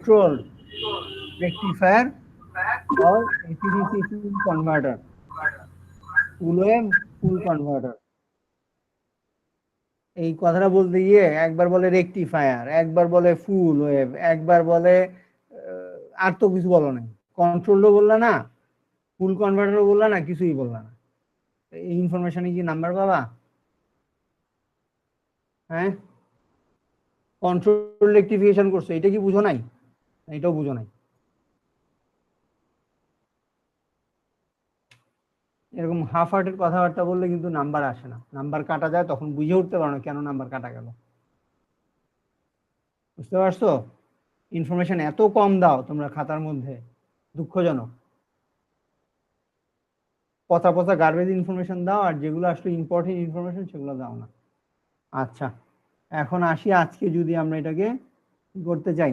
controlled rectifier or ACDC full converter, full wave full converter। এই কথাটা বলতে গিয়ে একবার বলে রেকটিফায়ার, একবার বলে ফুল ওয়েভ, একবার বলে আর তো কিছু বলো নাই, কন্ট্রোলও বললা না, ফুল কনভার্টারও বললা না, কিছুই বললা না। এই ইনফরমেশনে কি নাম্বার পাবা? হ্যাঁ, কন্ট্রোল রেকটিফিকেশন করছো, এটা কি বুঝো নাই? এটাও বুঝো নাই। এরকম হাফ হার্টের কথাবার্তা বললে কিন্তু নাম্বার আসে না, নাম্বার কাটা যায়, তখন বুঝে উঠতে পারো না কেন নাম্বার কাটা গেল। বুঝতে পারছো? ইনফরমেশন এত কম দাও তোমরা খাতার মধ্যে, দুঃখজনক। পচা পচা গার্বেজ ইনফরমেশন দাও, আর যেগুলো আসলে ইম্পর্টেন্ট ইনফরমেশন সেগুলো দাও না। আচ্ছা, এখন আসি আজকে যদি আমরা এটাকে করতে চাই।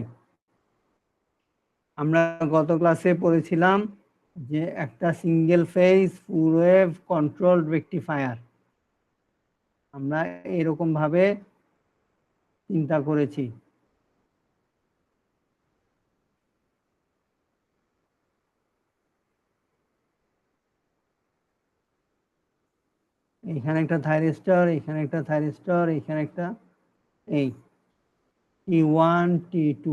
আমরা গত ক্লাসে পড়েছিলাম যে একটা সিঙ্গেল ফেজ ফুল ওয়েভ কন্ট্রোল রেকটিফায়ার আমরা এরকম ভাবে চিন্তা করেছি। এখানে একটা থাইরিস্টর, এখানে একটা থাইরিস্টর, এখানে একটা এই T1 T2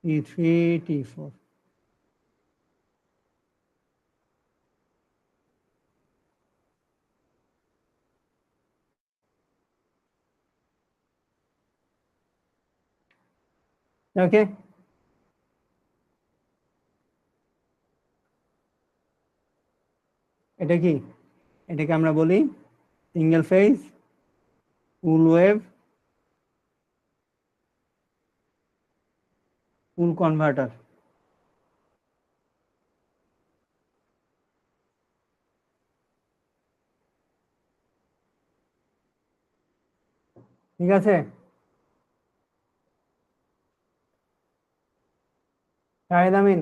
T3 T4। ওকে, এটা কি? এটাকে আমরা বলি সিঙ্গেল ফেজ ফুল ওয়েভ ফুল কনভার্টার। ঠিক আছে, শাহেদ আমিন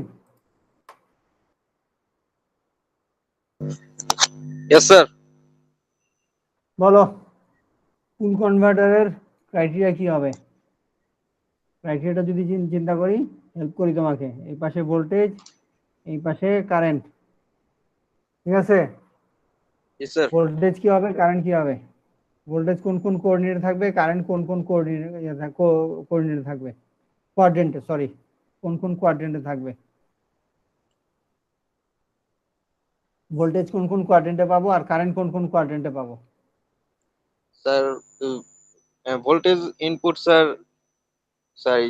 Yes, sir. বলো, ফুল কনভার্টারের ক্রাইটেরিয়া কি হবে? ক্রাইটেরিয়াটা যদি চিন্তা করি, হেল্প করি তোমাকে। এই পাশে ভোল্টেজ, এই পাশে কারেন্ট, ঠিক আছে? Yes, sir. ভোল্টেজ কি হবে, কারেন্ট কি হবে? ভোল্টেজ কোন কোন কোঅর্ডিনেটে থাকবে, কারেন্ট কোন কোন কোঅর্ডিনেটে থাকবে, কোয়াড্রেন্টে, সরি, কোন কোন কোয়াড্রেন্টে থাকবে? ভোল্টেজ কোন কোন কোয়াড্রেন্টে পাবো, আর কারেন্ট কোন কোন কোয়াড্রেন্টে পাবো? Sir, voltage input, sir. Sorry.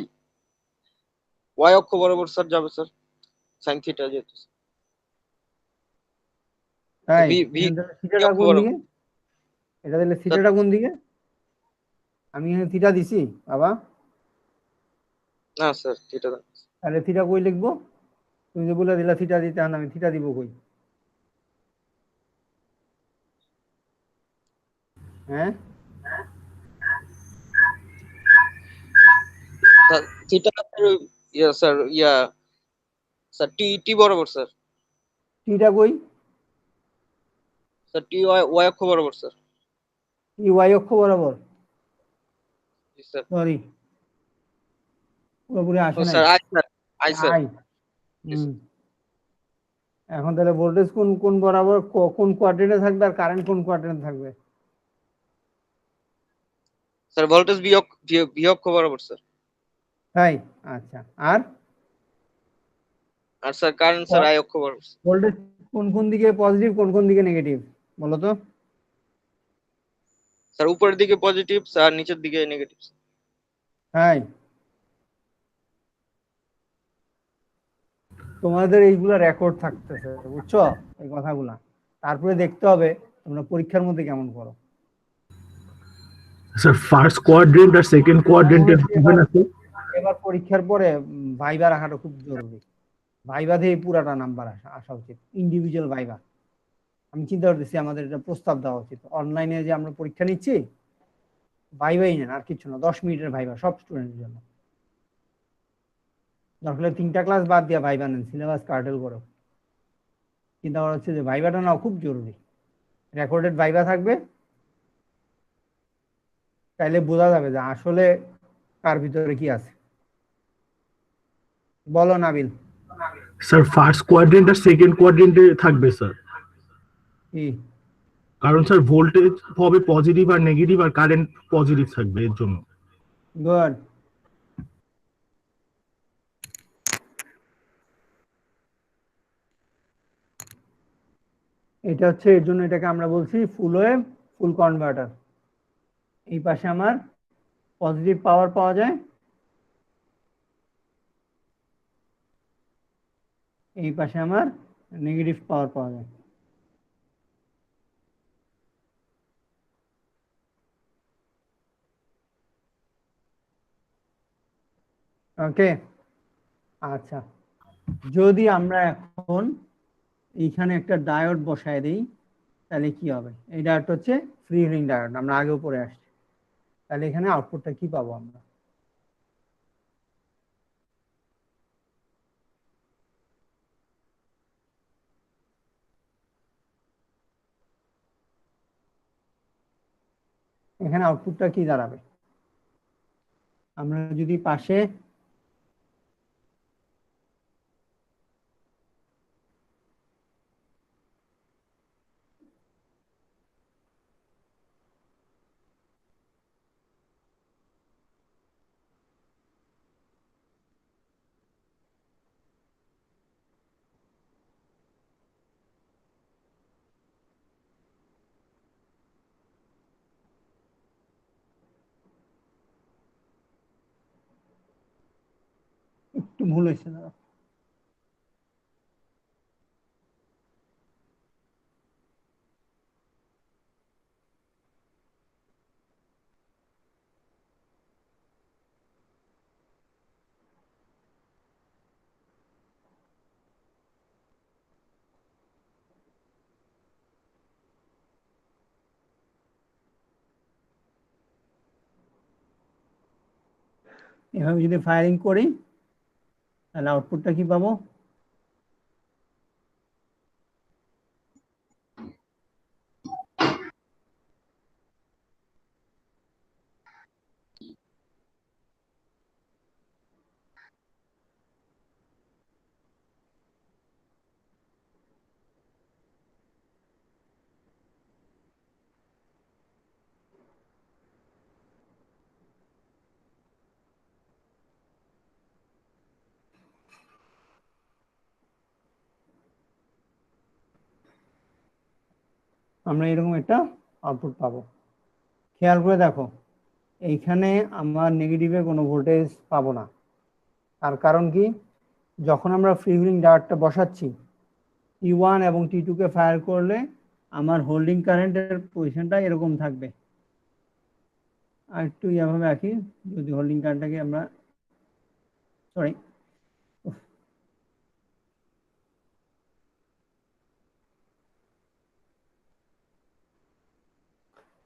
Y অক্ষ বরাবর স্যার যাবে স্যার, sin থিটা যেহেতু। তাই? ভি ভি এখানে থিটাটা অক্ষ কোন দিকে? বরাবর। এটা দিলে স্যার, থিটাটা কোন দিকে? আমি এখানে থিটা দিছি বাবা। না স্যার থিটা না। তাহলে থিটা কই লিখবো? তুমি যে বলে দিলা থিটা দিতে, আমি থিটা দিব কই? হ্যাঁ, sir theta yeah sir sir T T বরাবর স্যার। থিটা কই? স্যার টি ওয়াই অক্ষ বরাবর স্যার। ই ওয়াই অক্ষ বরাবর? জি স্যার। সরি, পুরোপুরি ও আসে নাই। Sir I sir, I sir. I. এখন তাহলে ভোল্টেজ কোন কোন বরাবর, কোন কোয়াড্রেন্টে থাকবে, আর কারেন্ট কোন কোয়াড্রেন্টে থাকবে? স্যার ভোল্টেজ ভি অক্ষ বরাবর স্যার। তাই? আচ্ছা, আর আর স্যার কারেন্ট স্যার আই অক্ষ বরাবর। ভোল্টেজ কোন কোন দিকে পজিটিভ, কোন কোন দিকে নেগেটিভ, বলো তো? স্যার উপরের দিকে পজিটিভ, স্যার নিচের দিকে নেগেটিভ। তাই? তোমাদের এইগুলা রেকর্ড থাকতেছে, বুঝছো এই কথাগুলা? তারপরে দেখতে হবে তোমরা পরীক্ষার মধ্যে কেমন করো। স্যার ফার্স্ট কোয়াড্রেন্ট আর সেকেন্ড কোয়াড্রেন্টে হবে না তো? এবার পরীক্ষার পরে ভাইবা রাখাটা খুব জরুরি। ভাইবা দিয়ে পুরাটা নাম্বার আসা উচিত, ইন্ডিভিজুয়াল ভাইবা। আমি চিন্তা করতেছি আমাদের এটা প্রস্তাব দেওয়া উচিত, অনলাইনে যে আমরা পরীক্ষা নিচ্ছি, ভাইবাই নেন, আর কিছু না, 10 মিনিটের ভাইবা সব স্টুডেন্টের জন্য। দরকার 3টা ক্লাস বাদ দিয়া ভাইবা নেন, সিলেবাস কার্টেল করো। চিন্তা করা হচ্ছে যে ভাইবাটা নাও খুব জরুরি, রেকর্ডেড ভাইবা থাকবে, তাইলে বোঝা যাবে যে আসলে কার ভিতরে কি আছে। বলো নাবিল। স্যার ফার্স্ট কোয়াড্রেন্ট আর সেকেন্ড কোয়াড্রেন্টে থাকবে স্যার, কি? কারণ স্যার ভোল্টেজ হবে পজিটিভ আর নেগেটিভ আর কারেন্ট পজিটিভ থাকবে এর জন্য। গুড। এটা হচ্ছে, এর জন্য এটাকে আমরা বলছি ফুল ওয়েভ ফুল কনভার্টার। এই পাশে আমার পজিটিভ পাওয়ার পাওয়া যায়, এই পাশে আমার নেগেটিভ পাওয়ার পাওয়া যায়। ওকে, আচ্ছা। যদি আমরা এখন এইখানে একটা ডায়োড বসায় দিই তাহলে কি হবে? এই ডায়োডটা হচ্ছে ফ্রি হুইলিং ডায়োড, আমরা আগেও পড়ে আসছি। তাহলে এখানে আউটপুটটা কি পাবো আমরা? এখানে আউটপুটটা কি দাঁড়াবে? আমরা যদি পাশে একটু ভুল হয়েছে দাঁড়া, এভাবে যদি ফায়ারিং করি তাহলে আউটপুটটা কি পাবো? আমরা এরকম একটা আউটপুট পাবো। খেয়াল করে দেখো, এইখানে আমার নেগেটিভে কোনো ভোল্টেজ পাবো না। তার কারণ কি? যখন আমরা ফ্রি হুইলিং ডায়োডটা বসাচ্ছি, T1 এবং T2 কে ফায়ার করলে আমার হোল্ডিং কারেন্টের পজিশনটা এরকম থাকবে। আর একটু এভাবে আঁকি, যদি হোল্ডিং কারেন্টটাকে আমরা, সরি,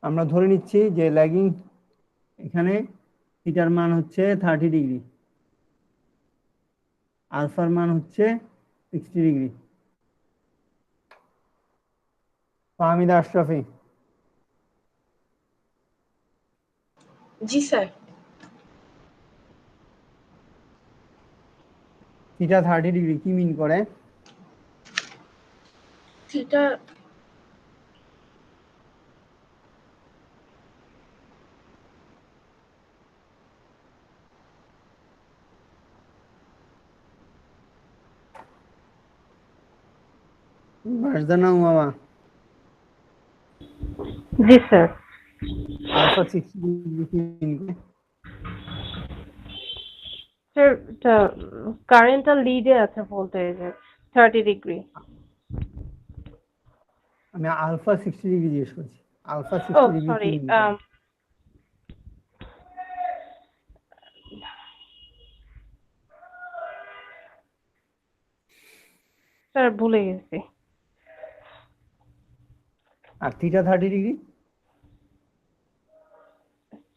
আমরা ধরে নিচ্ছি যে ল্যাগিং, এখানে থিটার মান হচ্ছে 30 ডিগ্রি, আলফার মান হচ্ছে 60 ডিগ্রি। ফাহমিদা আশরাফি। জি স্যার। থিটা 30 ডিগ্রি কি মিন করে? থিটা বারজানা মামা। জি স্যার। আলফা 60 ডিগ্রি কি মিন করে? স্যার এটা কারেন্টটা লিডে আছে ভোল্টেজে 30 ডিগ্রি। আমি আলফা 60 ডিগ্রি জিজ্ঞেস করছি। আলফা ও 60 ডিগ্রি কি সরি, মিন করে? স্যার ভুলে গেছি। আর থিটা 30 ডিগ্রি?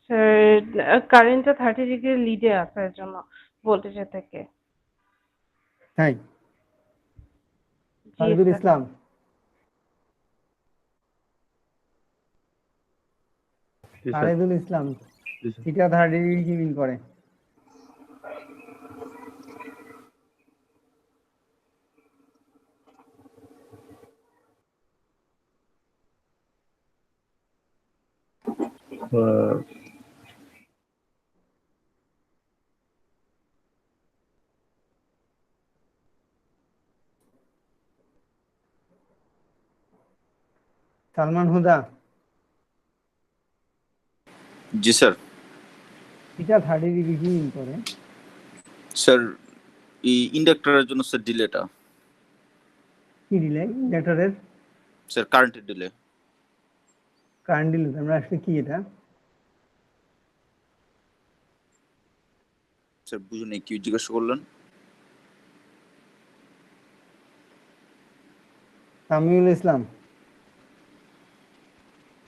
স্যার কারেন্টটা 30 ডিগ্রি লিডে আছে এর জন্য ভোল্টেজের থেকে। তাই? জি খালিদুল স্যার। ইসলাম। খালিদুল ইসলাম, থিটা 30 ডিগ্রি কি মিন করে? সালমান হুদা, জি স্যার। থিটা 30 ডিগ্রি কি মিন করে? স্যার এই ইন্ডাক্টরের জন্য স্যার ডিলেটা, কি ডিলে? ইন্ডাক্টরের স্যার কারেন্টের ডিলে। কারেন্ট ডিলে আমরা আসলে কি এটা? স্যার বুঝুন কি জিজ্ঞাসা করলেন? সামিউল ইসলাম,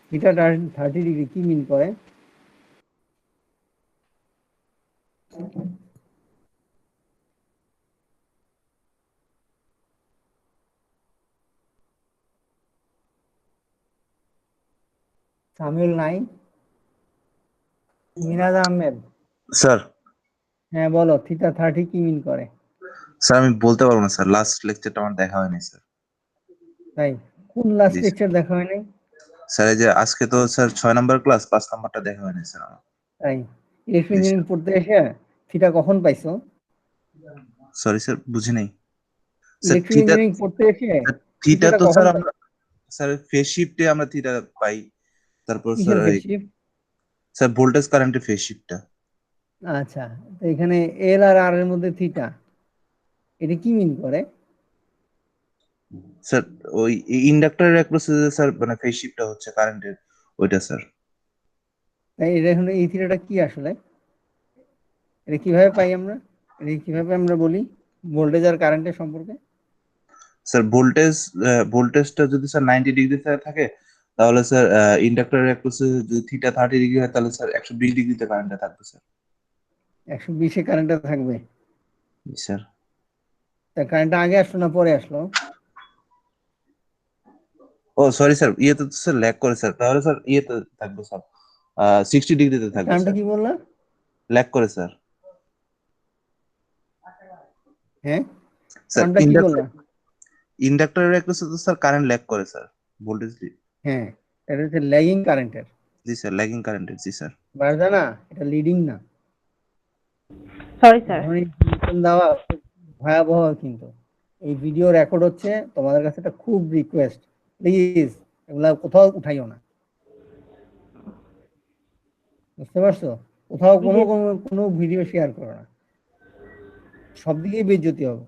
থিটা 30 ডিগ্রি কি মিন করে? সামিউল নাই? মিরাজ আহমেদ, স্যার হ্যাঁ বলো, থিটা 30 কি মিন করে? স্যার আমি বলতে পারবো না স্যার, লাস্ট লেকচারটা আমার দেখা হয়নি স্যার। তাই? কোন লাস্ট জি লেকচার দেখা হয় নাই? স্যার এই যে আজকে তো স্যার 6 নম্বর ক্লাস, 5 নম্বরটা দেখা হয়নি স্যার আমার। তাই? ইলেকট্রিক জি ইঞ্জিনিয়ারিং পড়তে এসে থিটা কখন পাইছো? সরি স্যার বুঝি নাই স্যার। ইলেকট্রিক থিটা ইঞ্জিনিয়ারিং পড়তে এসে থিটা থিটাটা তো কখন স্যার পাইছো? আমরা স্যার ফেজ শিফটে আমরা থিটা পাই। তারপর স্যার কিসের ফেজ শিফট? স্যার ভোল্টেজ কারেন্টের ফেজ শিফটটা। আচ্ছা, তো এখানে এল আর আর এর মধ্যে থিটা, এটা কি মিন করে? স্যার ওই ইন্ডাক্টরের অ্যাক্রসে স্যার মানে ফেজ শিফটটা হচ্ছে কারেন্টের ওইটা স্যার। তাই এটা এখন এই থিটাটা কি আসলে? এটা কিভাবে পাই আমরা? এটা কিভাবে আমরা বলি ভোল্টেজ আর কারেন্টের সম্পর্কে? স্যার ভোল্টেজটা যদি স্যার 90 ডিগ্রি থাকে তাহলে স্যার ইন্ডাক্টরের অ্যাক্রসে যদি থিটা 30 ডিগ্রি হয় তাহলে স্যার 120 ডিগ্রিতে কারেন্টটা থাকবে স্যার। 120-এ কারেন্টটা থাকবে। জি স্যার। তা কারেন্টটা আগে আসলো না পরে আসলো? ও সরি স্যার, ইয়েতে তো স্যার ল্যাগ করে স্যার, তাহলে স্যার ইয়েতে থাকবে স্যার 60 ডিগ্রিতে থাকবে কারেন্টটা স্যার। কি বললা? ল্যাগ করে স্যার। হ্যাঁ, স্যার কারেন্টটা কি বললা? ইন্ডাক্টরের অ্যাক্রসে তো স্যার কারেন্ট ল্যাগ করে স্যার ভোল্টেজ। হ্যাঁ, এটা হচ্ছে ল্যাগিং কারেন্টের। জি স্যার, ল্যাগিং কারেন্টের। জি স্যার। বাড়ছে না, এটা লিডিং না। Sorry sir. এখন এই information দেওয়া খুব ভয়াবহ, কিন্তু এই ভিডিও রেকর্ড হচ্ছে, তোমাদের কাছে একটা খুব রিকোয়েস্ট, প্লিজ এগুলা কোথাও উঠাইও না, বুঝতে পারছো? কোথাও কোনো কোনো ভিডিও শেয়ার করো না, সব দিকেই বেইজ্জতি হবে।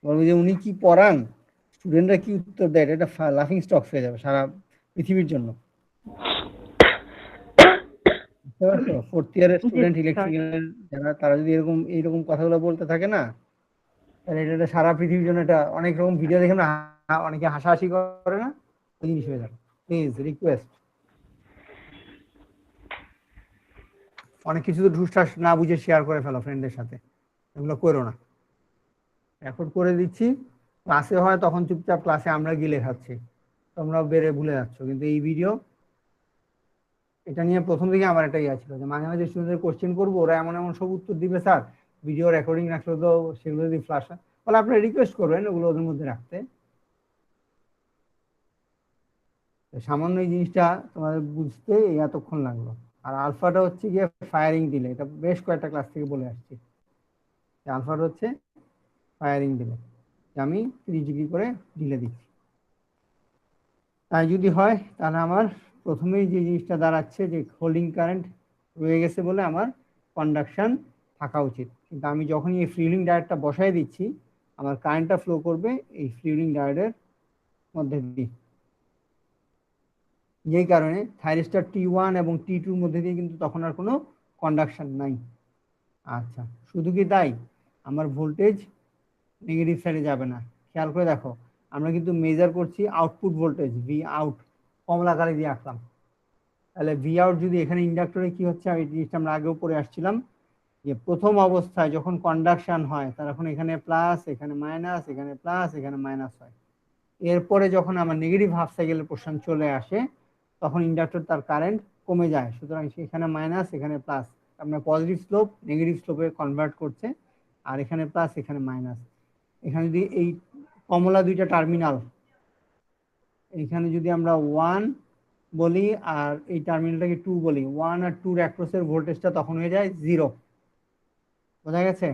বলবো যে উনি কি পড়ান, স্টুডেন্টরা কি উত্তর দেয়, এটা লাফিং স্টক হয়ে যাবে সারা পৃথিবীর জন্য, বুঝতে পারছো? 4th ইয়ারের স্টুডেন্ট ইলেকট্রিক্যাল যারা, তারা যদি এইরকম কথাগুলো বলতে থাকে না, তাহলে এটা সারা পৃথিবীর জন্য, এটা অনেক রকম ভিডিও দেখে না, অনেকে হাসাহাসি করে না, ওই জিনিস হয়ে যাবে। প্লিজ রিকোয়েস্ট, অনেক কিছু তো ঢুসঠাস না বুঝে শেয়ার করে ফেলো ফ্রেন্ডের সাথে, এগুলো করো না। রেকর্ড করে দিচ্ছি, ক্লাসে হয় তখন চুপচাপ ক্লাসে আমরা গিলে খাচ্ছি, তোমরাও বেড়ে ভুলে যাচ্ছ, কিন্তু এই ভিডিও, এটা নিয়ে প্রথম দিকে আমার একটা ইয়া ছিল যে মাঝে মাঝে স্টুডেন্টদের কোশ্চেন করবো, ওরা এমন এমন সব উত্তর দিবে স্যার, ভিডিও রেকর্ডিং রাখলে তো সেগুলো যদি ফ্লাশ হয়, তাহলে আপনি রিকোয়েস্ট করবেন ওগুলো ওদের মধ্যে রাখতে। সামান্য এই জিনিসটা তোমাদের বুঝতে এতক্ষণ লাগলো। আর আলফাটা হচ্ছে গিয়ে ফায়ারিং দিলে, এটা বেশ কয়েকটা ক্লাস থেকে বলে আসছি, আলফাটা হচ্ছে ফায়ারিং দিলে, আমি 30 ডিগ্রি করে ঢিলে দিচ্ছি। তাই যদি হয় তাহলে আমার প্রথমেই যে জিনিসটা দাঁড়াচ্ছে যে হোল্ডিং কারেন্ট রয়ে গেছে বলে আমার কন্ডাকশন থাকা উচিত, কিন্তু আমি যখনই এই ফ্রিউলিং ডায়োডটা বসাই দিচ্ছি, আমার কারেন্টটা ফ্লো করবে এই ফ্রিউলিং ডায়োডের মধ্যে দিয়ে, যেই কারণে থাইরিস্টার T1 এবং T2 মধ্যে দিয়ে কিন্তু তখন আর কোনো কন্ডাকশন নাই। আচ্ছা, শুধু কি তাই, আমার ভোল্টেজ নেগেটিভ সাইডে যাবে না। খেয়াল করে দেখো, আমরা কিন্তু মেজার করছি আউটপুট ভোল্টেজ, ভি আউট, কমলা কালি দিয়ে আঁকলাম। তাহলে ভি আউট যদি এখানে ইন্ডাক্টরে কি হচ্ছে, এই জিনিসটা আমরা আগেও পড়ে আসছিলাম, যে প্রথম অবস্থায় যখন কন্ডাকশন হয় তখন এখানে প্লাস, এখানে মাইনাস, এখানে প্লাস, এখানে মাইনাস হয়। এরপরে যখন আমার নেগেটিভ হাফ সাইকেলের পোর্শন চলে আসে, তখন ইন্ডাক্টর তার কারেন্ট কমে যায়, সুতরাং এখানে মাইনাস, এখানে প্লাস, আপনার পজিটিভ স্লোপ নেগেটিভ স্লোপে কনভার্ট করছে, আর এখানে প্লাস, এখানে মাইনাস। এখানে যদি এই কমলা দুইটা টার্মিনাল, এখানে যদি আমরা 1 বলি আর এই টার্মিনালটাকে 2 বলি, 1 আর 2 এর অ্যাক্রসের ভোল্টেজটা তখন হয়ে যায় 0। বোঝা গেছে?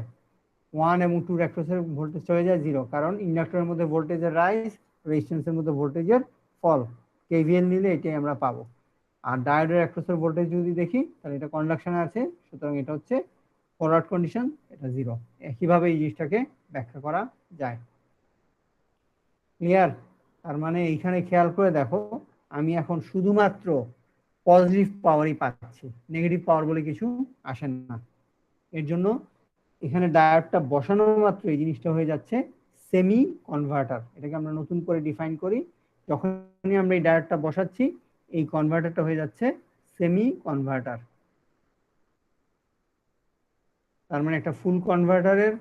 1 এবং 2 এর অ্যাক্রসের ভোল্টেজটা হয়ে যায় 0, কারণ ইন্ডাক্টরের মধ্যে ভোল্টেজের রাইজ, রেজিস্ট্যান্সের মধ্যে ভোল্টেজের ফল। কেভিএল নিলে এটাই আমরা পাবো। আর ডায়োডের অ্যাক্রসের ভোল্টেজ যদি দেখি তাহলে এটা কন্ডাকশনে আছে, সুতরাং এটা হচ্ছে ফরওয়ার্ড কন্ডিশন, এটা 0। একইভাবে এই জিনিসটাকে ব্যাখ্যা করা যায়। ক্লিয়ার? তার মানে এইখানে খেয়াল করে দেখো, আমি এখন শুধুমাত্র পজিটিভ পাওয়ারই পাচ্ছি, নেগেটিভ পাওয়ার বলে কিছু আসে না। এর জন্য এখানে ডায়োডটা বসানো মাত্র এই জিনিসটা হয়ে যাচ্ছে সেমি কনভার্টার। এটাকে আমরা নতুন করে ডিফাইন করি, যখনই আমরা এই ডায়োডটা বসাচ্ছি এই কনভার্টারটা হয়ে যাচ্ছে সেমি কনভার্টার। তার মানে একটা ফুল কনভার্টারের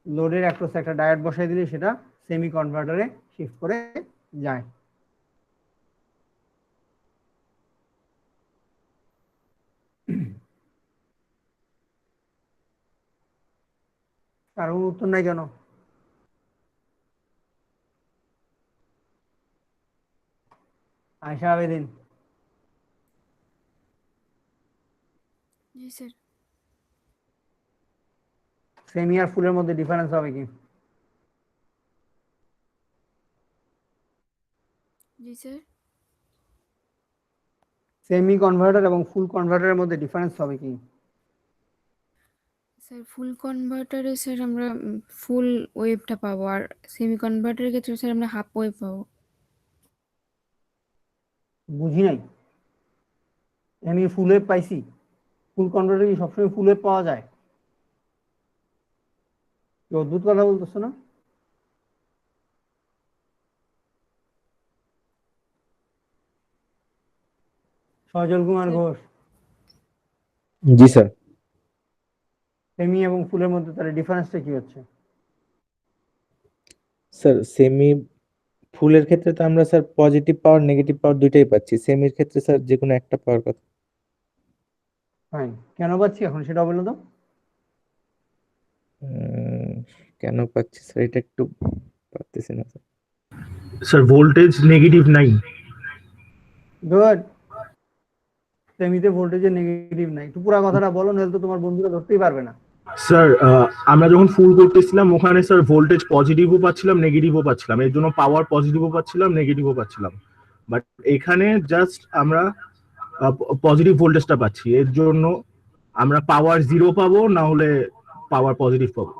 লোডের অ্যাক্রসে একটা ডায়োড বসাই দিলে সেটা সেমি কনভার্টারে শিফট করে যায়। কারণ উত্তর নাই কেন? আয়শা আবেদিন। জি স্যার। সেমি আর ফুলের মধ্যে ডিফারেন্স হবে কি? জি স্যার। সেমি কনভার্টার এবং ফুল কনভার্টারের মধ্যে ডিফারেন্স হবে কি? স্যার ফুল কনভার্টারে স্যার আমরা ফুল ওয়েভটা পাবো, আর সেমি কনভার্টারের ক্ষেত্রে স্যার আমরা হাফ ওয়েভ পাবো। বুঝি নাই। আমি ফুল ওয়েভ পাইছি? ফুল কনভার্টারে কি সবসময় ফুল ওয়েভ পাওয়া যায়? কি অদ্ভুত কথা বলতেছো না? সজল কুমার স্যার। ঘোষ। জি স্যার। সেমি এবং ফুলের মধ্যে তাহলে ডিফারেন্সটা কি হচ্ছে? স্যার সেমি ফুলের ক্ষেত্রে তো আমরা স্যার পজিটিভ পাওয়ার নেগেটিভ পাওয়ার দুইটাই পাচ্ছি, সেমির ক্ষেত্রে স্যার যে কোনো একটা পাওয়ার কথা। ফাইন, কেন পাচ্ছি এখন সেটা বলো তো। উম, কেন পাচ্ছি স্যার এটা একটু পারতেছি না স্যার। স্যার ভোল্টেজ নেগেটিভ নাই। গুড। সেমিতে ভোল্টেজের নেগেটিভ নাই, একটু পুরো কথাটা বলো, নাহলে তো তোমার বন্ধুরা ধরতেই পারবে না। স্যার আমরা যখন ফুল করতেছিলাম ওখানে স্যার ভোল্টেজ পজিটিভও পাচ্ছিলাম নেগেটিভও পাচ্ছিলাম, এর জন্য পাওয়ার পজিটিভও পাচ্ছিলাম নেগেটিভও পাচ্ছিলাম। বাট এখানে জাস্ট আমরা পজিটিভ ভোল্টেজটা পাচ্ছি, এর জন্য আমরা পাওয়ার 0 পাবো, না হলে পাওয়ার পজিটিভ পাবো।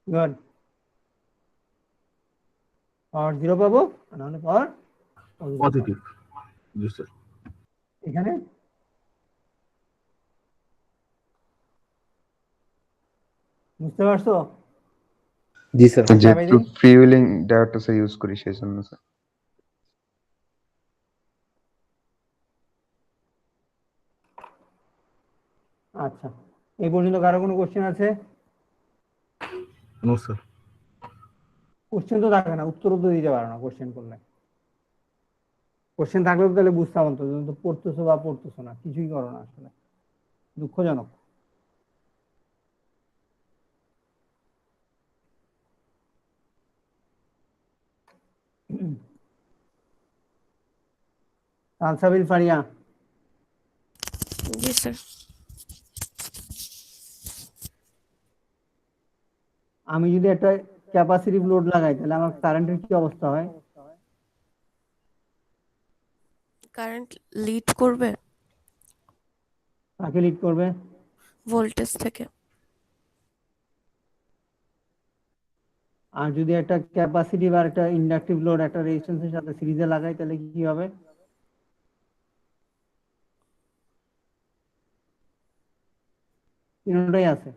গুড। পাওয়ার 0 পাবো, নাহলে পাওয়ার পজিটিভ। জি স্যার। এখানে বুঝতে পারছো? জি স্যার। যেহেতু ফ্রিউয়েলিং ডায়োডটা স্যার ইউজ করি সেই জন্য স্যার। আচ্ছা, এই পর্যন্ত কারো কোনো কোশ্চেন আছে? No sir. কোশ্চেন তো থাকে না, উত্তরও তো দিতে পারো না কোশ্চেন করলে। কোশ্চেন থাকলে তো তাহলে বুঝতাম তো, তুমি তো পড়তেছো বা পড়তেছো না, কিছুই করো না আসলে, দুঃখজনক। আলসাবিল ফারিয়া। জি স্যার। আমি যদি একটা ক্যাপাসিটিভ লোড লাগাই তাহলে আমার কারেন্টের কি অবস্থা হয়? কারেন্ট লিড করবে কাকে লিড করবে? ভোল্টেজ থেকে। আর যদি একটা ক্যাপাসিটিভ আর একটা ইন্ডাকটিভ লোড একটা রেজিস্ট্যান্সের সাথে সিরিজে লাগাই তাহলে কি হবে? তিনটাই আছে।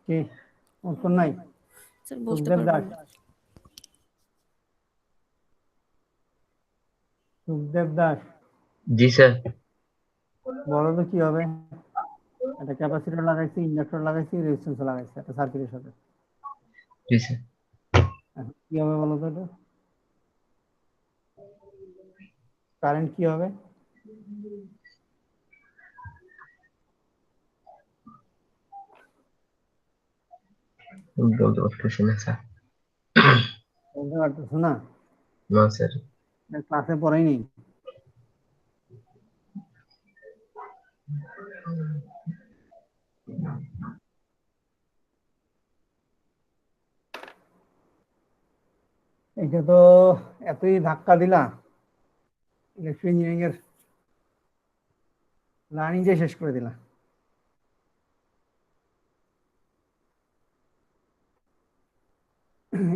কি উত্তর নাই? স্যার বলতে সুখদেব পারবো দাস না। সুখদেব দাস জি স্যার। বলো তো কি হবে? একটা ক্যাপাসিটর লাগাইছি, ইন্ডাক্টর লাগাইছি, রেজিস্ট্যান্স লাগাইছি একটা সার্কিটের সাথে। জি স্যার। এখন কি হবে বলো তো এটা? কারেন্ট কি হবে? বলতে পারতেছি না স্যার। বলতে পারতেছো না? না স্যার। ক্লাসে পড়াই নেই। এটা তো এতই ধাক্কা দিলা, ইলেকট্রিক ইঞ্জিনিয়ারিং এর লার্নিংটাই শেষ করে দিলা।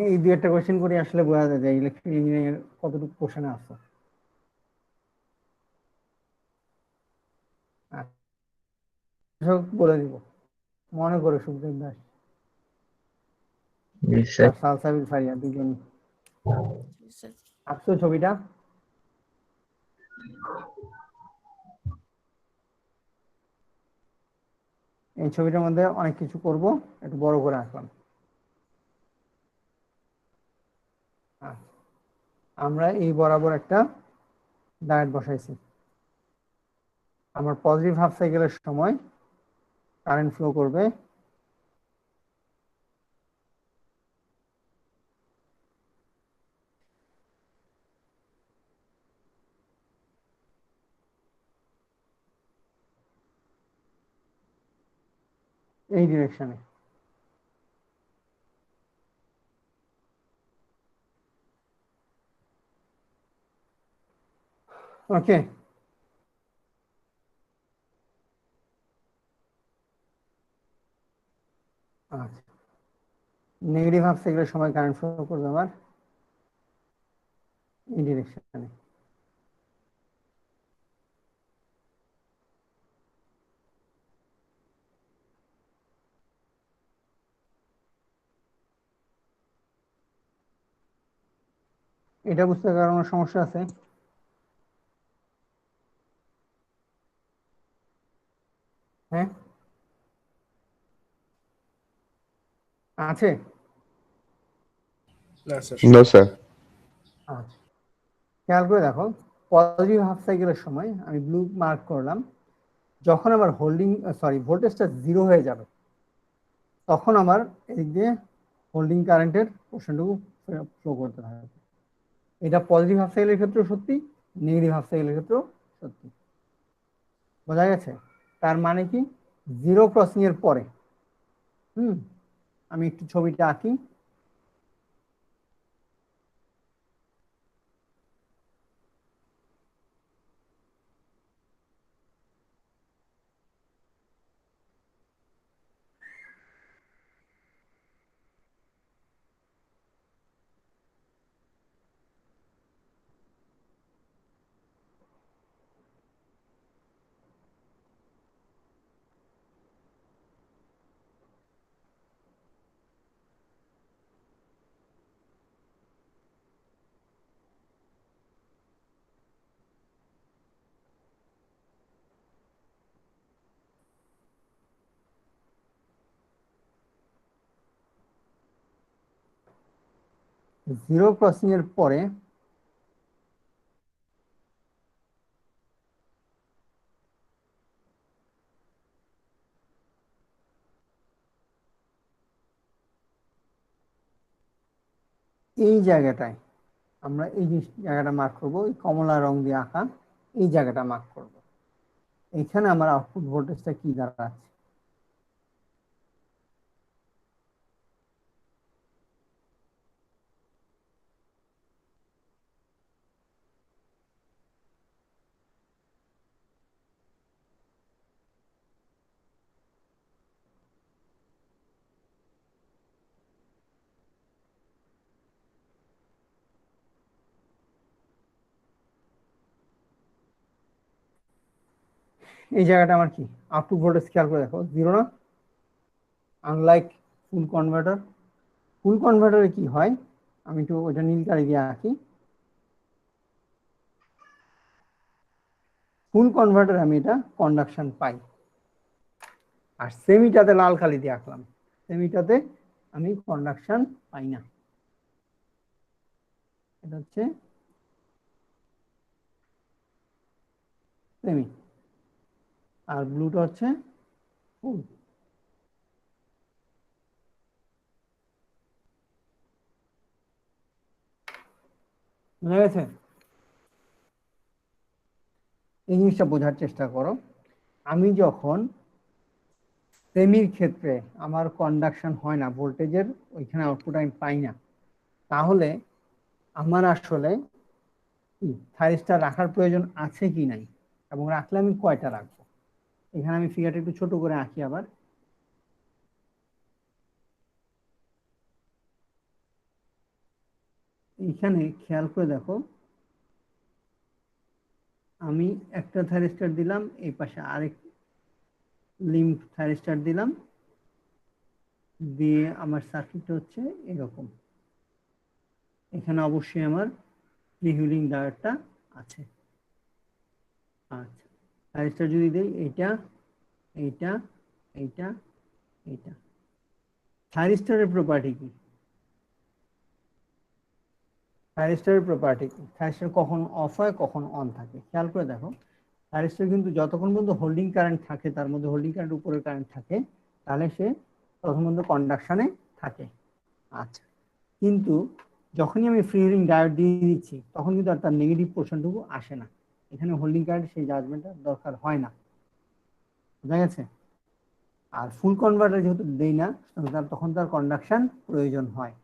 এই দুই একটা কোয়েশ্চেন করে আসলে বোঝা যায় যে ইলেকট্রিক ইঞ্জিনিয়ারিং এর কতটুকু কোশ্চেনে আসছে। বলে দিব, মনে করে সুখদেব দাস জি স্যার। আর সালসাবিল ফারিয়া দুজন স্যার আঁকছো ছবিটা? এই ছবিটার মধ্যে অনেক কিছু করব, একটু বড় করে আঁকলাম। আচ্ছা, আমরা এই বরাবর একটা ডায়েট বসাইছি। আমার পজিটিভ হাফ সাইকেলের সময় কারেন্ট ফ্লো করবে এই ডিরেকশনে। ওকে, আচ্ছা, নেগেটিভ হাফ সাইকেলের সময় কারেন্ট ফ্লো করবে আমার এই ডিরেকশনে। এটা বুঝতে কারণ সমস্যা আছে? হ্যাঁ আছে। No sir. আচ্ছা, খেয়াল করে দেখো, পজিটিভ হাফ সাইকেলের সময় আমি ব্লু মার্ক করলাম, যখন আমার ভোল্টেজটা 0 হয়ে যাবে তখন আমার এই যে হোল্ডিং কারেন্টের পোর্শনটুকু ফ্লো করতে থাকবে। এটা পজিটিভ হাফ সাইকেলের ক্ষেত্রেও সত্যি, নেগেটিভ হাফ সাইকেলের ক্ষেত্রেও সত্যি। বোঝা গেছে? তার মানে কি, 0 ক্রসিং এর পরে আমি একটু ছবিটা আঁকি। জিরো ক্রসিং এর পরে এই জায়গাটায় আমরা এই জায়গাটা মার্ক করব, এই কমলা রং দিয়ে আঁকা এই জায়গাটা মার্ক করব। এখানে আমার আউটপুট ভোল্টেজটা কি দাঁড়াচ্ছে? এই জায়গাটা আমার কি আউটপুট ভোল্টেজ? খেয়াল করে দেখো, 0 না? আনলাইক ফুল কনভার্টার, ফুল কনভার্টারে কি হয়, আমি একটু ওটা নীল কালি দিয়ে আঁকি। ফুল কনভার্টারে আমি এটা কন্ডাকশন পাই, আর সেমিটাতে লাল কালি দিয়ে আঁকলাম, সেমিটাতে আমি কন্ডাকশন পাই না। এটা হচ্ছে সেমি, আর ব্লুটা হচ্ছে ফুল। বুঝা গেছে? এই জিনিসটা বোঝার চেষ্টা করো। আমি যখন সেমির ক্ষেত্রে আমার কন্ডাকশন হয় না, ভোল্টেজের ওইখানে আউটপুট আমি পাই না, তাহলে আমার আসলে থাইরিস্টার রাখার প্রয়োজন আছে কি নাই, এবং রাখলে আমি কয়টা রাখবো। এখানে আমি ফিগারটা একটু ছোট করে আঁকি আবার। এইখানে খেয়াল করে দেখো, আমি একটা থাইরিস্টার দিলাম, এই পাশে আরেক লিম্ফ থাইরিস্টার দিলাম, দিয়ে আমার সার্কিটটা হচ্ছে এরকম। এখানে অবশ্যই আমার ফ্রিহুইলিং ডায়োডটা আছে। আচ্ছা, থাইরিস্টার যদি দেই, এইটা এইটা এইটা এইটা। থাইরিস্টারের প্রপার্টি কি? থাইরিস্টারের প্রপার্টি কি? থাইরিস্টার কখন অফ হয়, কখন অন থাকে, খেয়াল করে দেখো। থাইরিস্টার কিন্তু যতক্ষণ পর্যন্ত হোল্ডিং কারেন্ট থাকে, তার মধ্যে হোল্ডিং কারেন্ট উপরের কারেন্ট থাকে, তাহলে সে ততক্ষণ পর্যন্ত কন্ডাকশনে থাকে। আচ্ছা, কিন্তু যখনই আমি ফ্রিহুইলিং ডায়োড দিয়ে দিচ্ছি, তখন কিন্তু আর তার নেগেটিভ পোর্শনটুকু আসে না। এখানে হোল্ডিং কারেন্ট সেই জাজমেন্টটা দরকার হয় না। বুঝা গেছে? আর ফুল কনভার্টার যেহেতু দেই না, তখন তার কন্ডাকশন প্রয়োজন হয়।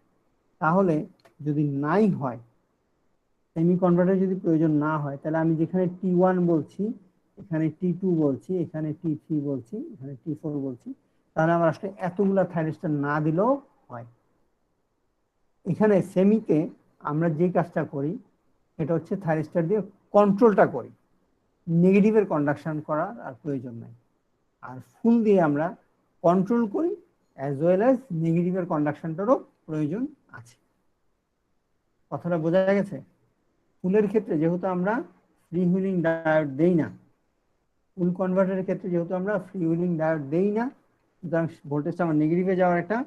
তাহলে যদি নাই হয়, সেমি কনভার্টার যদি প্রয়োজন না হয়, তাহলে আমি যেখানে T1 বলছি, এখানে T2 বলছি, এখানে T3 বলছি, এখানে T4 বলছি, তাহলে আমার আসলে এতগুলা থাইরিস্টার না দিলেও হয়। এখানে সেমিতে আমরা যে কাজটা করি, এটা হচ্ছে থাইরিস্টার দিয়ে কন্ট্রোলটা করি, নেগেটিভের কন্ডাকশন করার আর প্রয়োজন নাই। আর ফুল দিয়ে আমরা কন্ট্রোল করি, অ্যাজ ওয়েল অ্যাজ নেগেটিভের কন্ডাকশনটারও প্রয়োজন আছে। কথাটা বোঝা গেছে? ফুলের ক্ষেত্রে যেহেতু আমরা ফ্রিহুইলিং ডায়োড দেই না, ফুল কনভার্টারের ক্ষেত্রে যেহেতু আমরা ফ্রিহুইলিং ডায়োড দেই না, সুতরাং ভোল্টেজটা আমার নেগেটিভে যাওয়ার একটা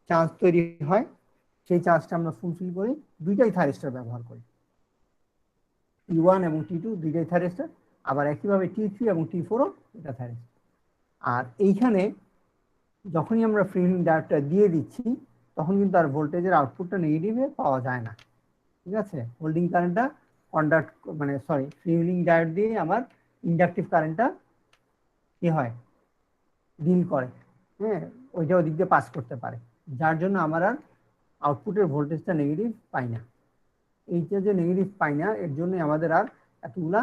চান্স তৈরি হয়। সেই চান্সটা আমরা ফুলফিল করি, দুইটাই থাইরিস্টার ব্যবহার করি, T1 এবং T2 দুইটাই থাইরিস্টার, আবার একইভাবে T3 এবং T4ও এটা থাইরিস্টার। আর এইখানে যখনই আমরা ফ্রিহুইলিং ডায়োডটা দিয়ে দিচ্ছি, তখন কিন্তু আর ভোল্টেজের আউটপুটটা নেগেটিভে পাওয়া যায় না। ঠিক আছে? হোল্ডিং কারেন্টটা ফ্রিহুইলিং ডায়োড দিয়ে আমার ইন্ডাকটিভ কারেন্টটা কি হয়, ডিল করে, হ্যাঁ, ওইটা ওদিক দিয়ে পাস করতে পারে, যার জন্য আমার আর আউটপুটের ভোল্টেজটা নেগেটিভ পাই না। এইটা যে নেগেটিভ পাই না, এর জন্য আমাদের আর এতগুলা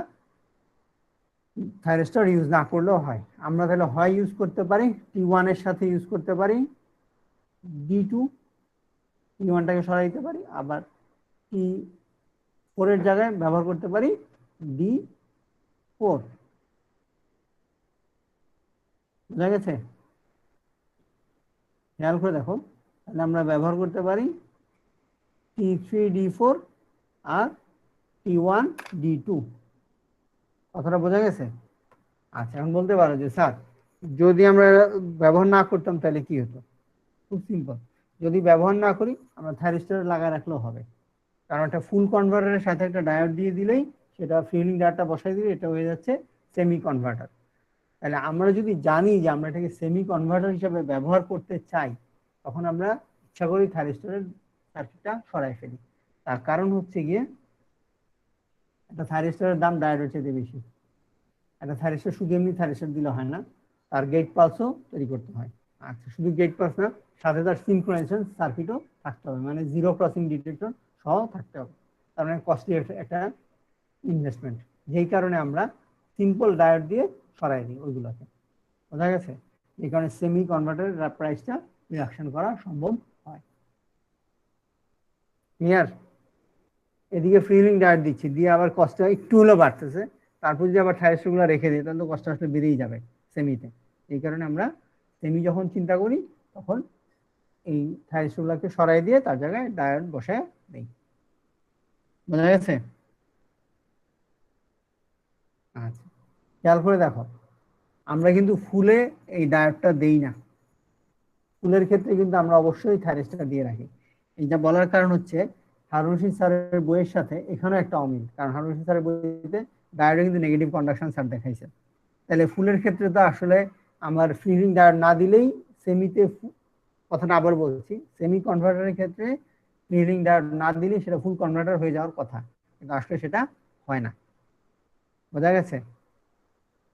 থাইরিস্টার ইউজ না করলেও হয়। আমরা তাহলে হয় ইউজ করতে পারি T1 এর সাথে ইউজ করতে পারি D2, T1টাকে সরাই দিতে পারি, আবার T4 এর জায়গায় ব্যবহার করতে পারি D4। বুঝা গেছে? খেয়াল করে দেখো, তাহলে আমরা ব্যবহার করতে পারি T3 D4 আর T1 D2। কথাটা বোঝা গেছে? আচ্ছা, এখন বলতে পারো যে স্যার, যদি আমরা ব্যবহার না করতাম তাহলে কি হতো? খুব সিম্পল, যদি ব্যবহার না করি আমরা থাইরিস্টার লাগায় রাখলেও হবে, কারণ একটা ফুল কনভার্টারের সাথে একটা ডায়োড দিয়ে দিলেই, সেটা ফ্রিহুইলিং ডায়োডটা বসাই দিলে এটা হয়ে যাচ্ছে সেমি কনভার্টার। তাহলে আমরা যদি জানি যে আমরা এটাকে সেমি কনভার্টার হিসেবে ব্যবহার করতে চাই, তখন আমরা ইচ্ছা করি থাইরিস্টারের সার্কিটটা সরাই ফেলি। তার কারণ হচ্ছে গিয়ে, একটা থাইরিস্টারের দাম ডায়োডের চেয়ে বেশি। একটা থাইরিস্টার শুধু এমনি থাইরিস্টার দিলে হয় না, তার গেট পালসও তৈরি করতে হয়। আচ্ছা, শুধু গেট পালস না, সাথে তার সিনক্রোনাইজেশন সার্কিটও থাকতে হবে, মানে জিরো ক্রসিং ডিটেক্টর সহ থাকতে হবে। তার মানে কস্টলি একটা ইনভেস্টমেন্ট, যেই কারণে আমরা সিম্পল ডায়োড দিয়ে সরাই দিই ওইগুলোকে। বোঝা গেছে? এই কারণে সেমি কনভার্টারের প্রাইসটা রিডাকশন করা সম্ভব হয়। ক্লিয়ার? এদিকে ফ্রিহুইলিং ডায়োড দিচ্ছি, দিয়ে আবার কস্টটা একটু হলেও বাড়তেছে, তারপর যদি আবার থাইরিস্টারগুলো রেখে দিই, তাহলে তো কষ্ট আসলে বেড়েই যাবে সেমিতে। এই কারণে আমরা সেমি যখন চিন্তা করি, তখন এই থাইরিস্টরগুলোকে সরাই দিয়ে তার জায়গায় ডায়োড বসায় দেই। বোঝা গেছে? আচ্ছা, খেয়াল করে দেখো, আমরা কিন্তু ফুলে এই ডায়োডটা দেই না। ফুলের ক্ষেত্রে কিন্তু আমরা অবশ্যই থাইরিস্টর দিয়ে রাখি। এইটা বলার কারণ হচ্ছে হারুন রশিদ স্যারের বইয়ের সাথে এখানেও একটা অমিল, কারণ হারুন রশিদ স্যারের বইতে ডায়োডে কিন্তু নেগেটিভ কন্ডাকশন স্যার দেখাইছে। তাহলে ফুলের ক্ষেত্রে তো আসলে আমার ফ্রি রিং ডায়োড না দিলেই সেমিতে, কথাটা আবার বলছি, সেমি কনভার্টারের ক্ষেত্রে ফ্রি রিং ডায়োড না দিলেই সেটা ফুল কনভার্টার হয়ে যাওয়ার কথা, কিন্তু আসলে সেটা হয় না। বোঝা গেছে?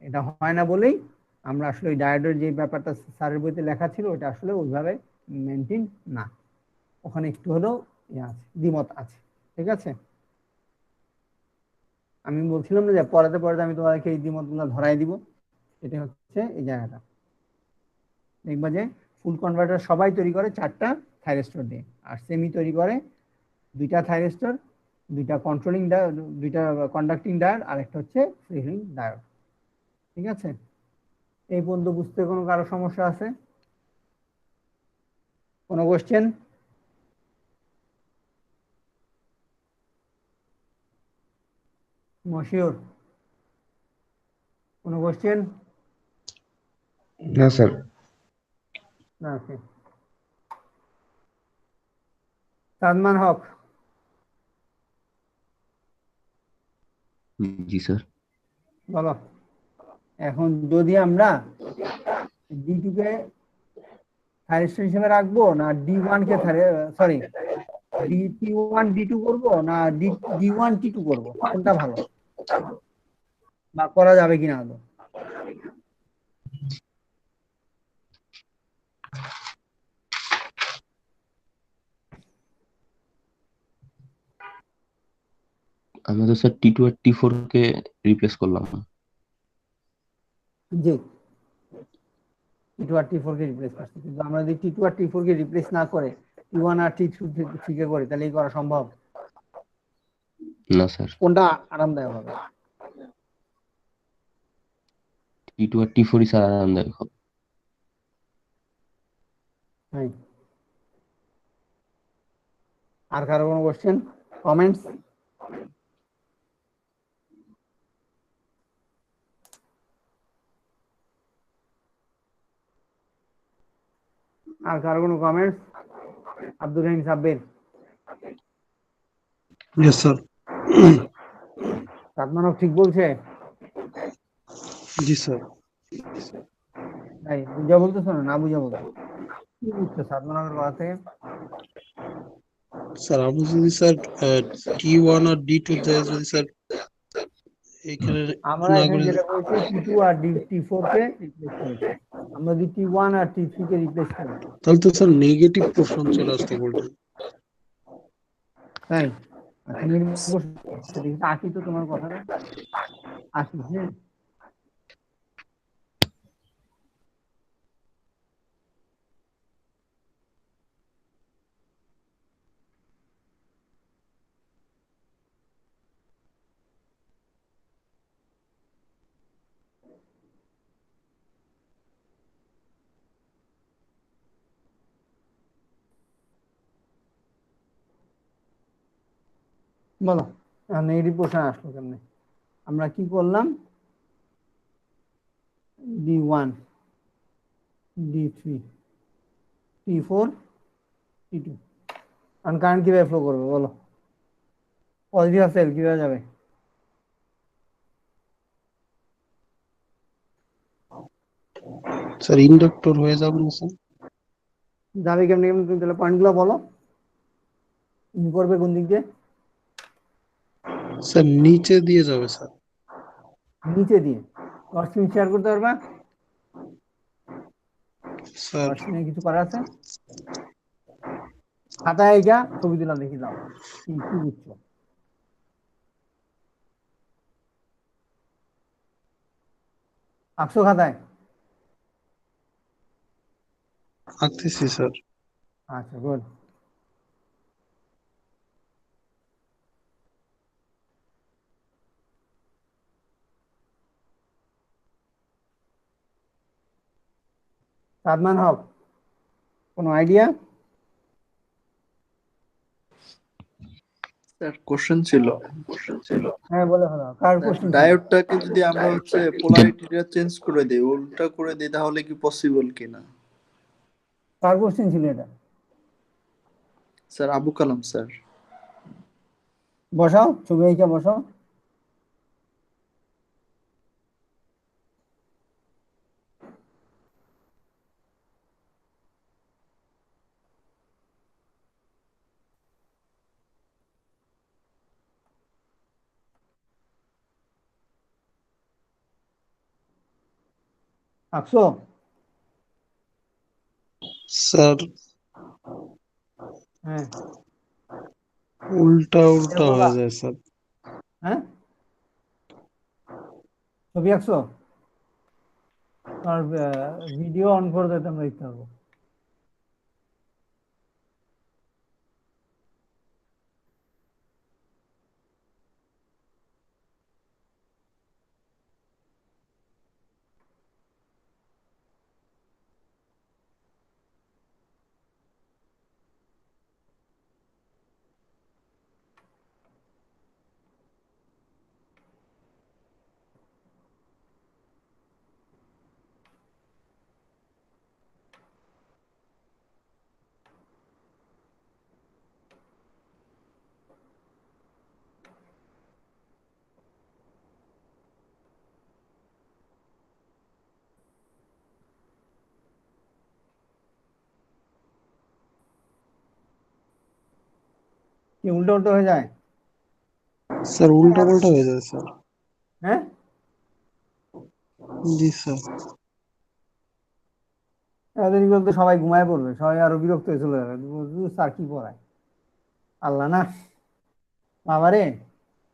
এটা হয় না বলেই আমরা আসলে ওই ডায়োডের যে ব্যাপারটা স্যারের বইতে লেখা ছিল ওটা আসলে ওইভাবে মেনটেন না, ওখানে একটু হলেও ইয়ে আছে, দ্বিমত আছে। ঠিক আছে, আমি বলছিলাম না যে পড়াতে পড়াতে আমি তোমাদেরকে এই দ্বিমতগুলো ধরাই দিব। এটা হচ্ছে এই জায়গাটা, দেখবা যে ফুল কনভার্টার সবাই তৈরি করে 4টা থাইরিস্টর দিয়ে, আর সেমি তৈরি করে 2টা থাইরিস্টর, 2টা কন্ট্রোলিং ডায়োড, 2টা কন্ডাক্টিং ডায়োড, আর একটা হচ্ছে ফ্রি রিং ডায়োড। ঠিক আছে, এই পর্যন্ত বুঝতে কোনো কারো সমস্যা আছে? কোনো কোশ্চেন? মশিউর, কোনো কোশ্চেন? না স্যার। ওকে, সাদমান হক, জি স্যার। বলো। এখন যদি আমরা D2 কে থাইরিস্টর হিসেবে রাখবো, না D1 কে সরি T1 D2 করবো, না D1 T2 করবো, কোনটা ভালো বা করা যাবে কিনা আদৌ? আমরা তো স্যার T2 আর T4 কে রিপ্লেস করলাম। জি, T2 আর T4 কে রিপ্লেস করছি, কিন্তু আমরা যদি T2 আর T4 কে রিপ্লেস না করে T1 আর T2 কে করি, তাহলে এই করা সম্ভব? না স্যার, কোনটা আরামদায়ক হবে? T2 আর T4 স্যার আরামদায়ক হবে। হ্যাঁ, আর কারো কোনো কোশ্চেন, কমেন্টস? আর কারো কোনো কমেন্টস? আব্দুল রহিম সাব্বির, ইয়েস স্যার। সাদমানব ঠিক বলছে? জি স্যার। তাই বুঝা বলতেছো না বুঝা বলতো? কি বুঝছো সাদমানবের কথা থেকে? স্যার আমরা যদি স্যার T1 আর D2 দেয়, যদি স্যার এখানে আমরা না এখানে করে, যেটা করেছি T2 আর T4 কে রিপ্লেস করেছি, আমরা যদি T1 আর T3 কে রিপ্লেস করি তাহলে তো স্যার নেগেটিভ পোর্শন চলে আসতো ভোল্টেজ। তাই? আচ্ছা, দেখি আসি তো তোমার কথাটা, আসি। হ্যাঁ, বলো নেগেটিভ পোর্শন আসলো কেমনে? আমরা কি করলাম, D1 D3 T4 T2, কারণ কারেন্ট কিভাবে ফ্লো করবে বলো? পজিটিভ সেল কিভাবে যাবে? স্যার ইন্ডাক্টর হয়ে যাবে না স্যার? যাবে কেমনে কেমনে? তুমি তাহলে পয়েন্টগুলো বলো, করবে কোন দিক দিয়ে? স্যার নিচে দিয়ে যাবে স্যার। নিচে দিয়ে? স্ক্রিন শেয়ার করতে পারবা? স্যার স্ক্রিনে কিছু করা আছে? খাতায় এইটা ছবি দিলাম, দেখি দাও কি কি বুঝছো। আঁকছো খাতায়? আঁকতেছি স্যার। আচ্ছা, গুড। সাদমান হক, কোনো আইডিয়া? স্যার কোশ্চেন ছিল হ্যাঁ বলে ফেলো, কার কোশ্চেন ছিল? ডায়োডটাকে যদি আমরা হচ্ছে পোলারিটিটা চেঞ্জ করে দেই, উল্টা করে দেই, তাহলে কি পসিবল কিনা? কার কোশ্চেন ছিল এটা? স্যার আবু কালাম স্যার। বসাও, ছবি আঁকা বসাও। আঁকছো? স্যার হ্যাঁ উল্টা এটা করবা? হয়ে যায় স্যার। হ্যাঁ ছবি আঁকছো? আর ভিডিও অন করে দিতে আমরা দেখতে পারবো। কি উল্টো উল্টো হয়ে যায়? স্যার উল্টা পাল্টা হয়ে যায় স্যার। হ্যাঁ জি স্যার। এদের বলতে সবাই ঘুমায় পড়বে, সবাই আরো বিরক্ত হয়ে চলে যাবে, স্যার কি পড়ায়। আল্লাহ না বাবারে,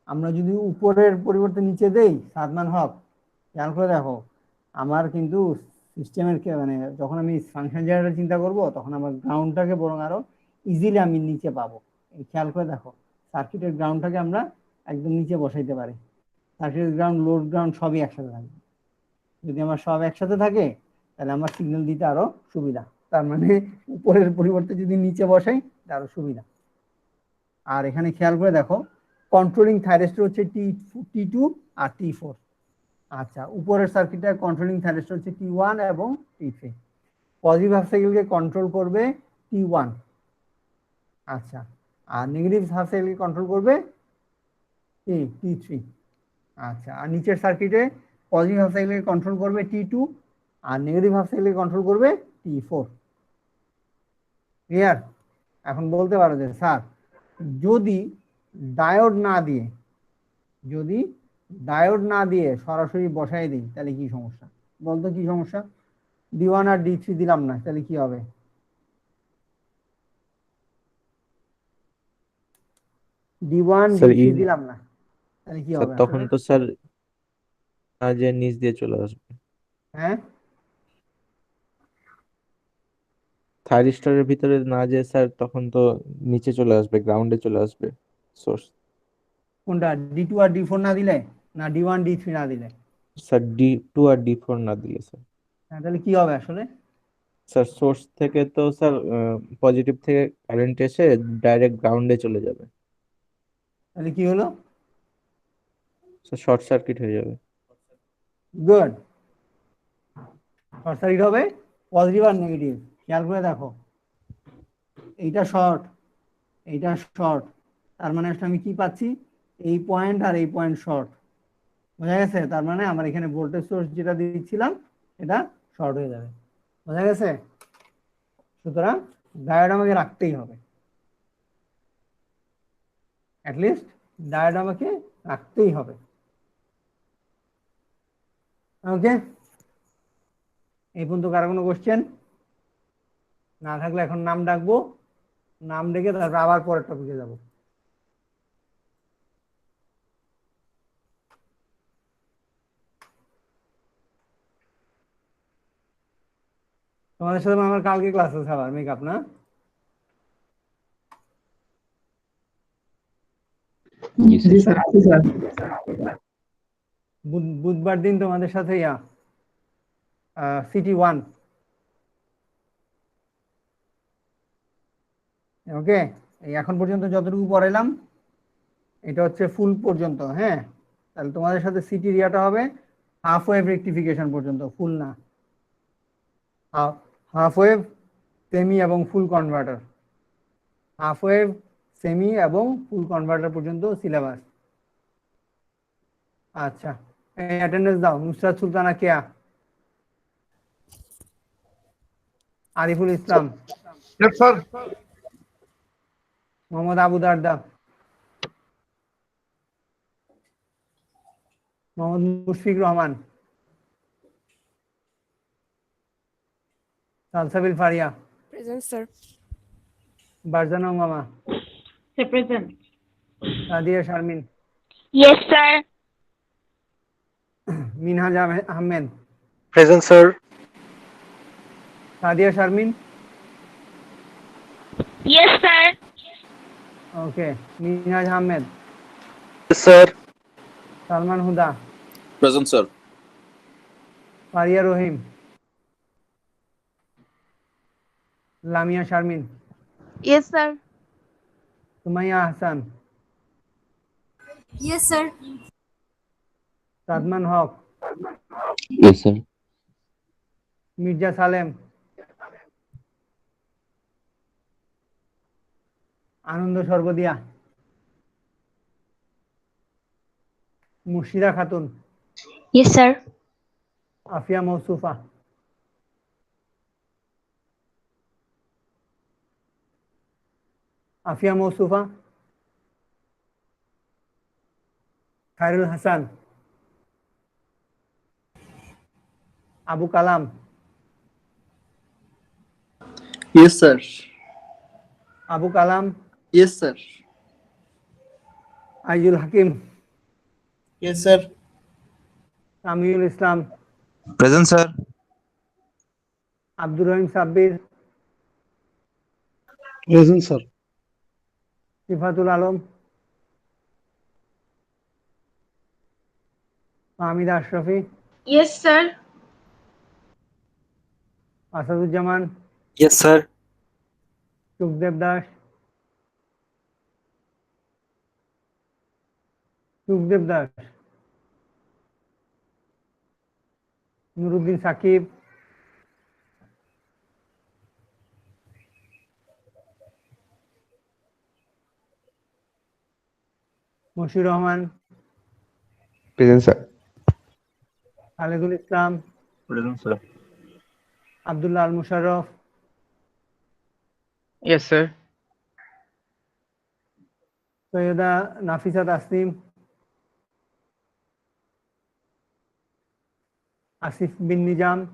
আমরা যদি উপরের পরিবর্তে নিচে দেই, সাদমান হক খেয়াল করে দেখো, আমার কিন্তু সিস্টেমের মানে যখন আমি ফাংশন জেনারেটর চিন্তা করব, তখন আমার গ্রাউন্ডটাকে বরং আরো ইজিলি আমি নিচে পাবো। এই খেয়াল করে দেখো, সার্কিটের গ্রাউন্ডটাকে আমরা একদম নিচে বসাইতে পারি। সার্কিটের গ্রাউন্ড, লোড গ্রাউন্ড সবই একসাথে থাকবে। যদি আমার সব একসাথে থাকে, তাহলে আমার সিগন্যাল দিতে আরো সুবিধা। তার মানে উপরের পরিবর্তে যদি নিচে বসাই, আরো সুবিধা। আর এখানে খেয়াল করে দেখো, কন্ট্রোলিং থাইরিস্টর হচ্ছে T2 আর T4। আচ্ছা, উপরের সার্কিটে কন্ট্রোলিং থাইরিস্টর হচ্ছে T1 এবং T3। পজিটিভ হাফ সাইকেলকে কন্ট্রোল করবে T1। আচ্ছা, আর নেগেটিভ হাফ সাইকেলকে কন্ট্রোল করবে T3। আচ্ছা, আর নিচের সার্কিটে পজিটিভ হাফ সাইকেলকে কন্ট্রোল করবে T2 আর নেগেটিভ হাফ সাইকেলকে কন্ট্রোল করবে T4। ক্লিয়ার? এখন বলতে পারো যে স্যার, যদি ডায়োড না দিয়ে সরাসরি বসাই দিই, তাহলে কি সমস্যা? বলতো কি সমস্যা? D1 আর D3 দিলাম না, তাহলে কি হবে? D1 স্যার D3 দিলাম না, তাহলে কি স্যার হবে তখন আসলে? তো স্যার যে নিচ দিয়ে চলে আসবে, হ্যাঁ থাইরিস্টরের ভিতরে না যে স্যার তখন তো নিচে চলে আসবে, গ্রাউন্ডে চলে আসবে সোর্স। কোনটা? D2 আর D4 না দিলে, না D1 D3 না দিলে? স্যার D2 আর D4 না দিলে স্যার, হ্যাঁ, তাহলে কি হবে আসলে? স্যার সোর্স থেকে তো স্যার পজিটিভ থেকে কারেন্ট এসে ডাইরেক্ট গ্রাউন্ডে চলে যাবে, তাহলে কি হলো? স্যার শর্ট সার্কিট হয়ে যাবে। গুড। শর্ট সার্কিট হবে পজিটিভ আর নেগেটিভ। খেয়াল করে দেখো, এইটা শর্ট, এইটা শর্ট, তার মানে আমি কি পাচ্ছি? এই পয়েন্ট আর এই পয়েন্ট শর্ট। বোঝা গেছে? তার মানে আমার এখানে ভোল্টেজ সোর্স যেটা দিচ্ছিলাম, এটা শর্ট হয়ে যাবে। বোঝা গেছে? সুতরাং ডায়োড আমাকে রাখতেই হবে, অ্যাটলিস্ট ডায়োড আমাকে রাখতেই হবে। ওকে, এই পর্যন্ত কারো কোনো কোশ্চেন না থাকলে এখন নাম ডাকবো, নাম ডেকে তারপর আবার পরের টপিকে যাব। তোমাদের সাথে আমার কালকে ক্লাস আছে আবার, মেকআপ না? জি স্যার। বুধবার দিন তোমাদের সাথে CT1। ওকে, এই এখন পর্যন্ত যতটুকু পড়াইলাম এটা হচ্ছে ফুল পর্যন্ত, হ্যাঁ। তাহলে তোমাদের সাথে সিটিরিয়াটা হবে হাফ ওয়েভ রেকটিফিকেশন পর্যন্ত, ফুল না। হাফ ওয়েভ, সেমি এবং full converter, half wave, semi এবং ফুল কনভার্টার পর্যন্ত সিলেবাস। আচ্ছা, অ্যাটেন্ডেন্স দাও। Nusrat Sultana Keya, Ariful Islam, Mohammad Abu Darda, Mohammad Mushfiq Rahman, Salsabil Faria, present sir. Barjana Mama, present. Sadia Sharmin, yes sir. Minhaj Ahmed, Present, sir. Sadia Sharmin, yes sir. Okay, Minhaj Ahmed, Yes, sir. Salman Huda, Present, sir. Faria Rahim, Lamia Sharmin, yes sir. Sumaiya Ahsan, yes sir. Sadman Haque, Yes, sir. Mirza Salem, Anand Sarbodiya, Murshida Khatun, yes sir. Afia Mousufa, Afia Mousufa, Khairul Hasan, Abu Kalam, Yes, sir. Abu Kalam, Yes, sir. Aizul Hakim, Yes, sir. Samiul Islam, present sir. Abdur Rahim Sabbir, Present, sir. Sifatul Alam, Fahmida Ashrafi, Yes, sir. Asaduzzaman, Yes, sir. Sukhdev Das, Sukhdev Das, Nuruddin Sakib, Mashiur Rahman, Present, sir. Khaledul Islam, present sir. Abdullah Al Musharraf, Yes, sir. Syeda Nafisa Tasnim, Asif Bin Nizam,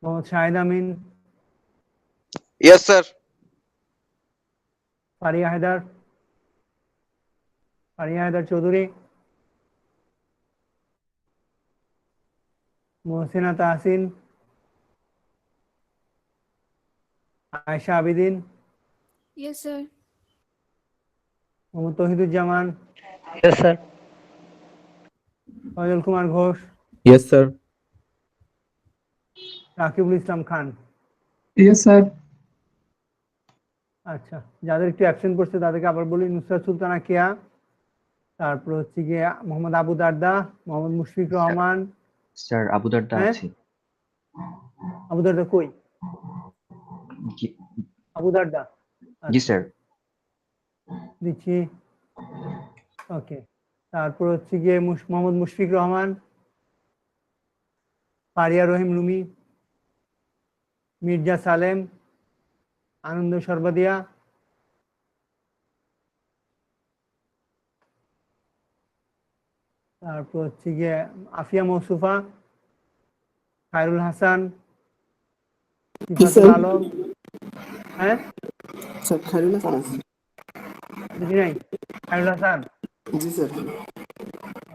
Mohammad Shahid Amin, Yes, sir. Faria Haider Chowdhury, Mohsina Tahsin, Ayesha Abidin, yes sir. Mohammad Tohiduzzaman, Yes, sir. Foyzal Kumar Ghosh, yes sir. Rakibul Islam Khan. Yes, sir. আচ্ছা, যাদের একটু absent করছে তাদেরকে আবার বলি, নুসরাত সুলতানা কেয়া, তারপর হচ্ছে গিয়ে মোহাম্মদ আবু দারদা, মোহাম্মদ মুশফিক রহমান। স্যার আবু দারদা হ্যাঁ? আছে। আবু দারদা কই? জি- আবু দারদা, জি স্যার। দিচ্ছি। ওকে, তারপর হচ্ছে গিয়ে মোহাম্মদ মুশফিক রহমান, ফারিয়া রহিম রুমি, মির্জা সালেম, আনন্দ সর্বাদিয়া, তারপর হচ্ছে গিয়ে আফিয়া মৌসুফা, খায়রুল হাসান, সিফাতুল আলম। হ্যাঁ, Sir, Khairul Hasan আছে। বুঝি নাই। খায়রুল হাসান, জি স্যার।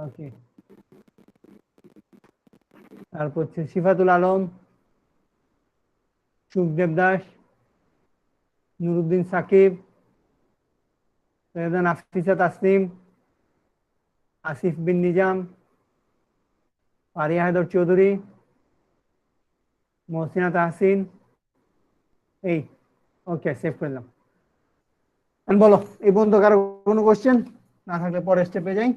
ওকে। তারপর হচ্ছে সিফাতুল আলম, সুখদেব দাস, নুরুদ্দিন সাকিব, সৈয়দা নাফিসা তাসনিম, আসিফ বিন নিজাম, ফারিয়া হায়দার চৌধুরী, মহসিনা তাহসিন, এই ওকে, সেভ করলাম। And বলো, এই পর্যন্ত কারো কোনো কোশ্চেন না থাকলে পরের স্টেপে যাই।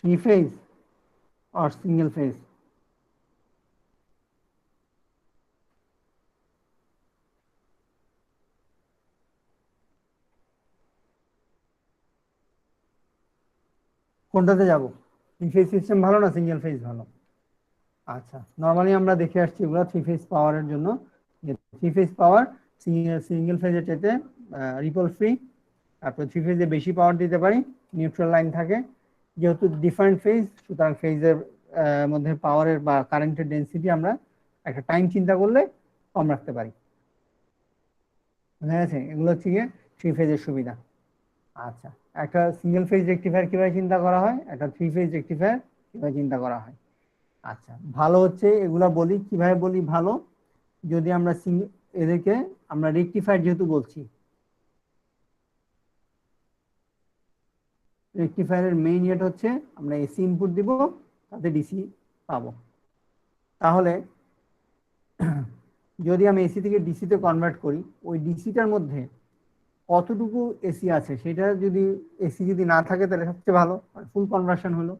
Three phase or single phase? কোনটাতে যাব? থ্রি ফেজ সিস্টেম ভালো না সিঙ্গেল ফেজ ভালো? আচ্ছা, নরমালি আমরা দেখে আসছি এগুলো থ্রি ফেজ পাওয়ারের জন্য। থ্রি ফেজ পাওয়ার সিঙ্গেল ফেজের চাইতে রিপল ফ্রি, তারপর থ্রি ফেজে বেশি পাওয়ার দিতে পারি, নিউট্রাল লাইন থাকে। যেহেতু ডিফারেন্ট ফেজ, সুতরাং ফেজের মধ্যে পাওয়ারের বা কারেন্টের ডেন্সিটি আমরা একটা টাইম চিন্তা করলে কম রাখতে পারি। বুঝা গেছে? এগুলো হচ্ছে গিয়ে থ্রি ফেজের সুবিধা। আচ্ছা, একটা সিঙ্গেল ফেজ রেকটিফায়ার কিভাবে চিন্তা করা হয়, একটা থ্রি ফেজ রেকটিফায়ার কিভাবে চিন্তা করা হয়। আচ্ছা, ভালো হচ্ছে এগুলা বলি, কিভাবে বলি ভালো, যদি আমরা এদেরকে আমরা রেকটিফায়ার যেহেতু বলছি, রেকটিফায়ারের মেইন ইয়েট হচ্ছে আমরা এসি ইনপুট দিব, তাতে ডিসি পাবো। তাহলে যদি আমি এসি থেকে ডিসিতে কনভার্ট করি, ওই ডিসিটার মধ্যে কতটুকু এসি আছে সেটা যদি এসি যদি না থাকে তাহলে সবচেয়ে ভালো, ফুল কনভার্সন হলো।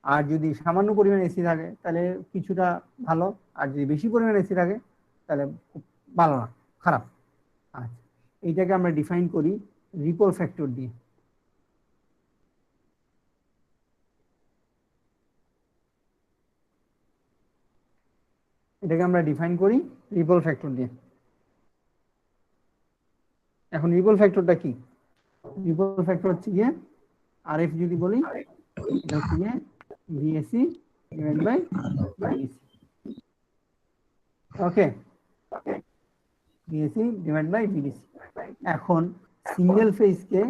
আর যদি সামান্য পরিমাণ এসি থাকে তাহলে কিছুটা ভালো, আর যদি বেশি পরিমাণ এসি থাকে তাহলে খুব ভালো না, খারাপ। আচ্ছা, এইটাকে আমরা ডিফাইন করি রিপল ফ্যাক্টর দিয়ে। এটাকে আমরা ডিফাইন করি রিপল ফ্যাক্টর দিয়ে। এখন রিপল ফ্যাক্টরটা কি? রিপল ফ্যাক্টর হচ্ছে গিয়ে আরএফ যদি বলি, এটা হচ্ছে গিয়ে VAC divide by VDC. Okay, VAC divide by VDC. এখন সিঙ্গেল ফেজকে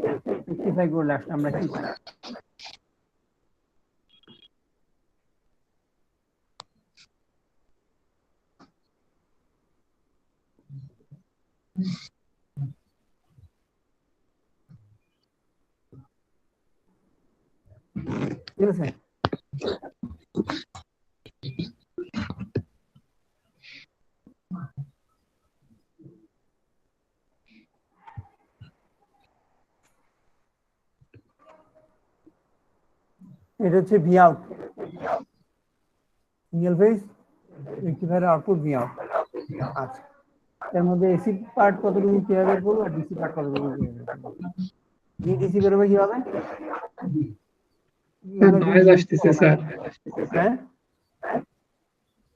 রেকটিফাই করলে আসলে আমরা কি পাই? ঠিক আছে, এটা হচ্ছে ভি আউট, সিঙ্গেল ফেজ রেকটিফায়ারের আউটপুট ভি আউট। আচ্ছা, এর মধ্যে এসি পার্ট কতটুকু কিভাবে বের করবো আর ডিসি পার্ট কতটুকু কিভাবে বের করবো? ডিসি বেরোবে কিভাবে? নয়েজ আসতেছে স্যার। হ্যাঁ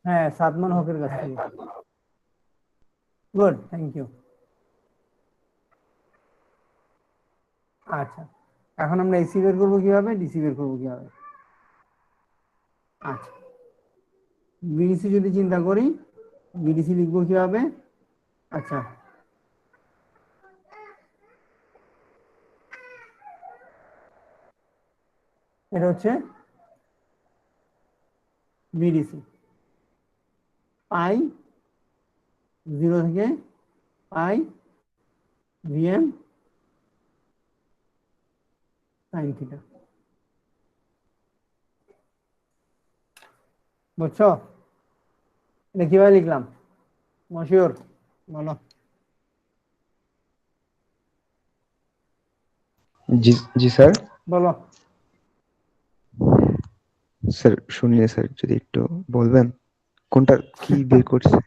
হ্যাঁ, সাদমান হকের কাছ থেকে। Good, thank you. আচ্ছা, এখন আমরা এসি বের করবো কিভাবে, ডিসি বের করবো কিভাবে? আচ্ছা, বিডিসি যদি চিন্তা করি, বিডিসি লিখবো কিভাবে? আচ্ছা, এটা হচ্ছে বিডিসি, পাই 0 থেকে পাই ভিএম সাইন থিটা। বুঝছো? এটা কিভাবে লিখলাম মশিউর, বলো। জি জি স্যার। বলো। স্যার শুনলে স্যার যদি একটু বলবেন কোনটা কি বের করছে?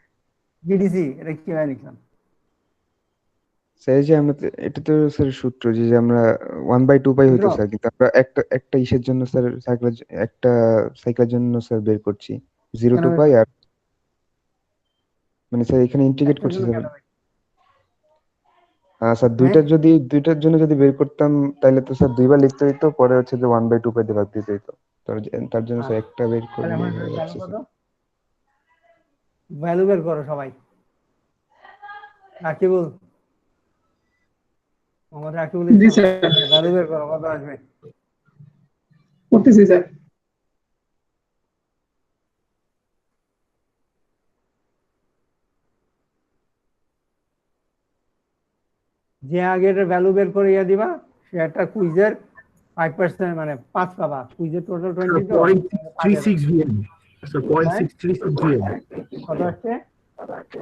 বিডিসি এটা কিভাবে লিখলাম? স্যার যে আমরা এটা তো স্যার সূত্র যে আমরা 1/2 পাই হইতো স্যার, কিন্তু আমরা একটা ইসের জন্য স্যার একটা সাইকেলের জন্য স্যার বের করছি 0 to পাই, আর মানে স্যার এখানে ইন্টিগ্রেট করছি স্যার। স্যার দুইটার জন্য যদি বের করতাম তাহলে তো স্যার দুইবার লিখতে হইতো, পরে হচ্ছে যে 1/2 দিয়ে ভাগ দিতে হইতো। তার জন্য স্যার একটা বের করলে হয়ে যাচ্ছে স্যার। ভ্যালু বের করো সবাই। রাকিবুল, আমাদের রাকিবুল ভ্যালু বের করো, কত আসবে? করতেছি স্যার। যে আগে এটার ভ্যালু বের করে ইয়ে দিবা সে একটা কুইজের 5% মানে 5 পাবা, কুইজের টোটাল 20 তো 0.636 VM স্যার 0.636 VM কত আসছে?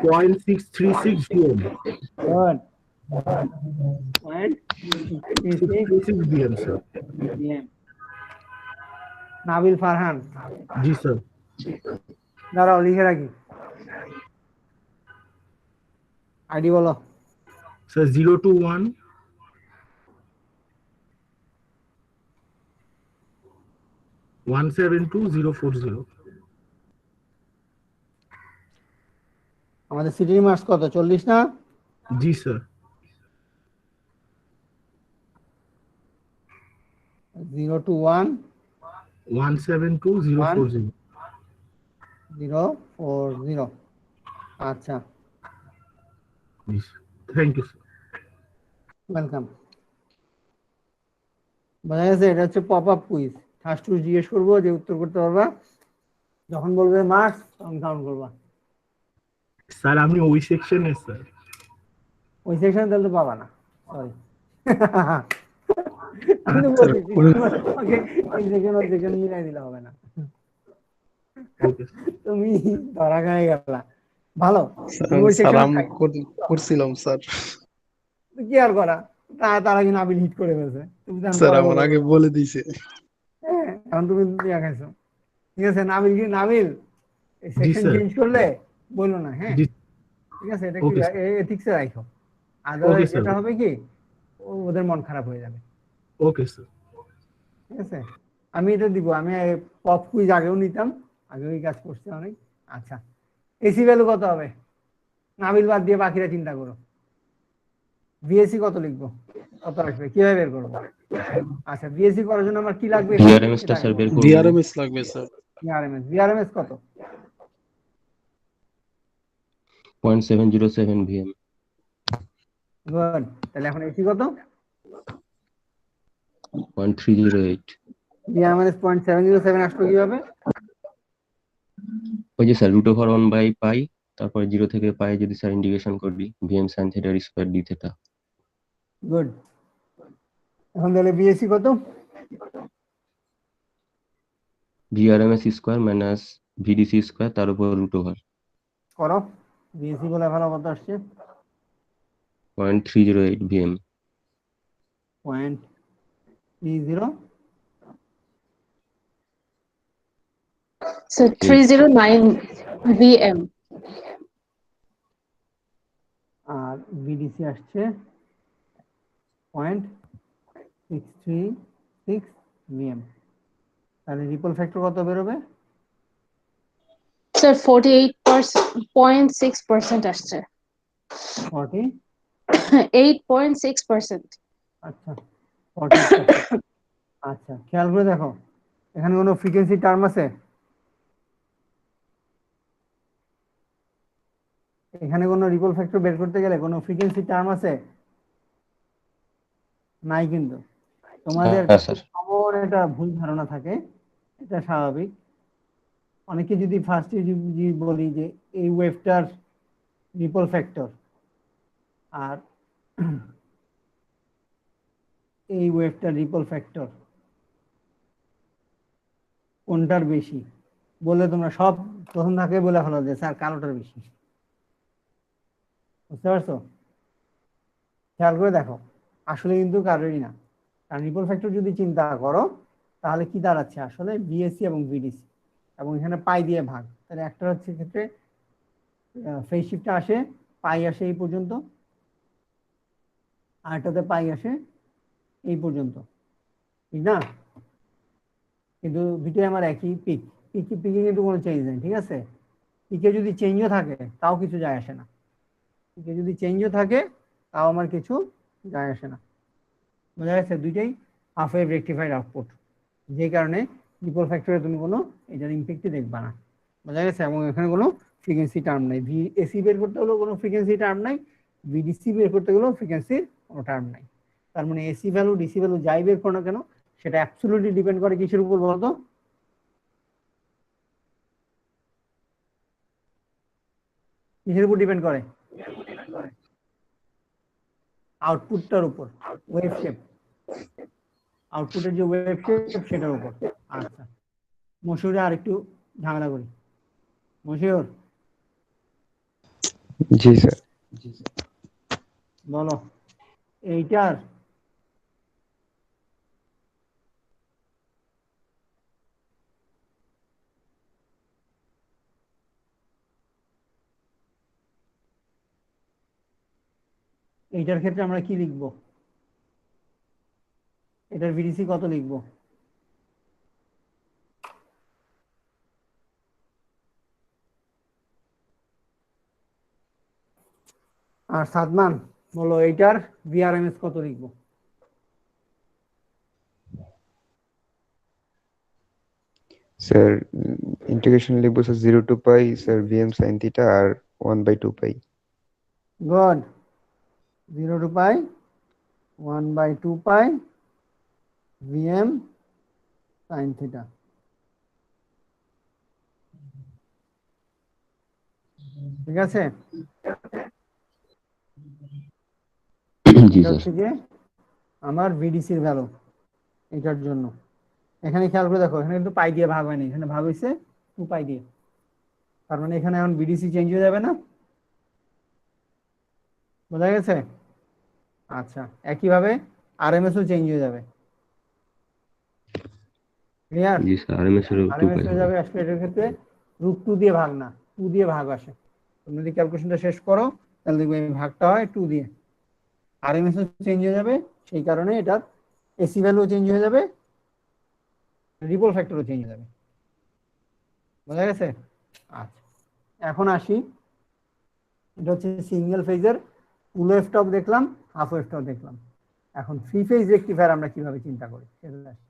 0.636 VM good. 0.36 636 VM sir. PM। Nabil Farhan, জি স্যার। দাঁড়াও লিখে রাখি, আইডি বলো। স্যার 021 172040। আমাদের সিটি মার্কস কত, 40 না? জি স্যার। 021 172040। 040। আচ্ছা, থ্যাংক ইউ স্যার। ওয়েলকাম। বোঝা গেছে, এটা হচ্ছে পপ আপ কুইজ। ফার্স্ট জিজ্ঞেস করবো, যে উত্তর করতে পারবা, যখন বলবে মার্কস তখন কাউন্ট করবা। স্যার আমি ওই সেকশনে স্যার। ওই সেকশনে তাহলে তো পাবা না, সরি। আমি তো স্যার বলছি তোমাকে এই সেকশন মিলাই দিলে হবে না, ওকে তুমি ধরা খাই গেলা। ভালো, স্যার তুমি আমি ওই সেকশনে সালাম করছিলাম স্যার। কি আর করা, তারা কিন্তু নাবিল হিট করে ফেলছে, তুমি তো এখন স্যার পরে আমার বলবে। আগে বলে দিছে। হ্যাঁ, এখন তুমি ইয়া খাইছো। ঠিক আছে, নাবিল এই জি সেকশন স্যার। চেঞ্জ করলে বললো না, হ্যাঁ জি ঠিক আছে, এটা একটু ওকে স্যার। এথিক্সে রাখো, ওকে আদারওয়াইজ স্যার। যেটা হবে কি, ওদের মন খারাপ হয়ে যাবে। Okay sir. ঠিক আছে, আমি এটা দিব, আমি পপ কুইজ আগেও নিতাম, আগেও এই কাজ করছি অনেক। আচ্ছা, এসি ভ্যালু কত হবে? নাবিল বাদ দিয়ে বাকিরা চিন্তা করো। বিএসসি কত লিখবো, কত আসবে, কিভাবে বের করবো? আচ্ছা, বিএসসি করার জন্য আমার কি লাগবে ভিআরএমএস টা সেটা আগে স্যার বের বলো। করব। ডিআরএমএস লাগবে স্যার। বিআরএমএস কত? 0.707 VM। গুড, তাহলে এখন এসি কত? 0.308। বিআরএমএস 0.707 আসলো কিভাবে? ওই যে স্যার √1/পাই, তারপরে 0 থেকে পাই যদি স্যার ইন্টিগ্রেশন করি VM sin theta square d theta. Good, এখন তাহলে বিএসসি কত? V RMS square minus VDC square তার উপর √। করো, বিএসসি বলে ভালো কত আসছে? 0.308 VM। 0.30 So 309 VM. আর বিডিসি আসছে 0.636 VM। তাহলে রিপল ফ্যাক্টর কত বেরোবে? So 48.6% আসছে। 40, 8.6%. আচ্ছা 40%। আচ্ছা, খেয়াল করে দেখো, এখানে কোনো ফ্রিকোয়েন্সি টার্ম আছে? এখানে কোনো রিপল ফ্যাক্টর বের করতে গেলে কোনো ফ্রিকোয়েন্সি টার্ম আছে? নাই কিন্তু। তোমাদের হ্যাঁ স্যার। কমন একটা ভুল ধারণা থাকে, এটা স্বাভাবিক। অনেকে যদি ফার্স্টে যদি বলি যে এই ওয়েভটার রিপল ফ্যাক্টর আর এই ওয়েভটার রিপল ফ্যাক্টর কোনটার বেশি বলে তোমরা সব প্রথম থাকে বলে ফেলো যে স্যার কালোটার বেশি। বুঝতে পারছো? খেয়াল করে দেখো, আসলে কিন্তু কারোরই না। কারণ রিপল ফ্যাক্টর যদি চিন্তা করো তাহলে কি দাঁড়াচ্ছে, আসলে বিএসসি এবং বিডিসি এবং এখানে পাই দিয়ে ভাগ। তাহলে একটা হচ্ছে ক্ষেত্রে ফেজ শিফটটা আসে, পাই আসে এই পর্যন্ত, আরটাতে পাই আসে এই পর্যন্ত, ঠিক না? কিন্তু দুটোই আমার একই পিক, পিকে কিন্তু কোনো চেঞ্জ নেই। ঠিক আছে, পিকে যদি চেঞ্জও থাকে তাও কিছু যায় আসে না, পিকে যদি চেঞ্জও থাকে তাও আমার কিছু যায় আসে না। বোঝা গেছে? দুইটাই হাফ ওয়েভ রেকটিফাইড আউটপুট, যে কারণে রিপল ফ্যাক্টরে তুমি কোনো এটার ইম্প্যাক্টই দেখবা না। বোঝা গেছে? এবং এখানে কোনো ফ্রিকোয়েন্সি টার্ম নাই, এসি বের করতে হলেও কোনো ফ্রিকোয়েন্সি টার্ম নাই, বিডিসি বের করতে গেলেও ফ্রিকোয়েন্সির কোনো টার্ম নাই। তার মানে এসি ভ্যালু ডিসি ভ্যালু যাই বের করো না কেন, সেটা অ্যাবসলিউটলি ডিপেন্ড করে কিসের উপর বলতো? কিসের উপর ডিপেন্ড করে? আউটপুটটার উপর, ওয়েভ শেপ, আউটপুটের যে ওয়েভ শেপ সেটার উপর। আচ্ছা, মশিউরে আরেকটু ঝামেলা করি। মশিউর, জি স্যার। বলো এইটার এইটার ক্ষেত্রে আমরা কি লিখবো? এটার ভিডিসি কত লিখবো? আর সাদমান বলো এইটার ভিআরএমএস কত লিখবো? স্যার ইন্টিগ্রেশন লিখবো sir 0 to pi sir VM sine theta আর 1/2 pi. Good, 0 to pi 1/2 pi VM sine theta. ঠিক আছে, জি এটা স্যার। হচ্ছে যে আমার ভিডিসির ভ্যালু এটার জন্য। এখানে খেয়াল করে দেখো, এখানে কিন্তু পাই দিয়ে ভাগ হয়নি, এখানে ভাগ হয়েছে 2 পাই দিয়ে। তার মানে এখানে এখন ভিডিসি চেঞ্জ হয়ে যাবে না? বোঝা গেছে? আচ্ছা, একইভাবে আরএমএসও চেঞ্জ হয়ে যাবে। ক্লিয়ার? জি স্যার, আরএমএস এর 2 আরএমএস পাই হয়ে হবে। যাবে আসলে এটার ক্ষেত্রে √2 দিয়ে ভাগ না, 2 দিয়ে ভাগ আসে। তুমি যদি ক্যালকুলেশনটা শেষ করো তাহলে দেখবে এই ভাগটা হয় 2 দিয়ে। আরএমএসও চেঞ্জ হয়ে যাবে, সেই কারণে এটার এসি ভ্যালুও চেঞ্জ হয়ে যাবে, রিপল ফ্যাক্টরও চেঞ্জ হয়ে যাবে। বোঝা গেছে? আচ্ছা, এখন আসি, এটা হচ্ছে সিঙ্গেল ফেজের ফুল ওয়েভ টপ দেখলাম, হাফ ওয়েভ টপ দেখলাম। এখন 3 ফেজ রেকটিফায়ার আমরা কিভাবে চিন্তা করি সেটা আসি।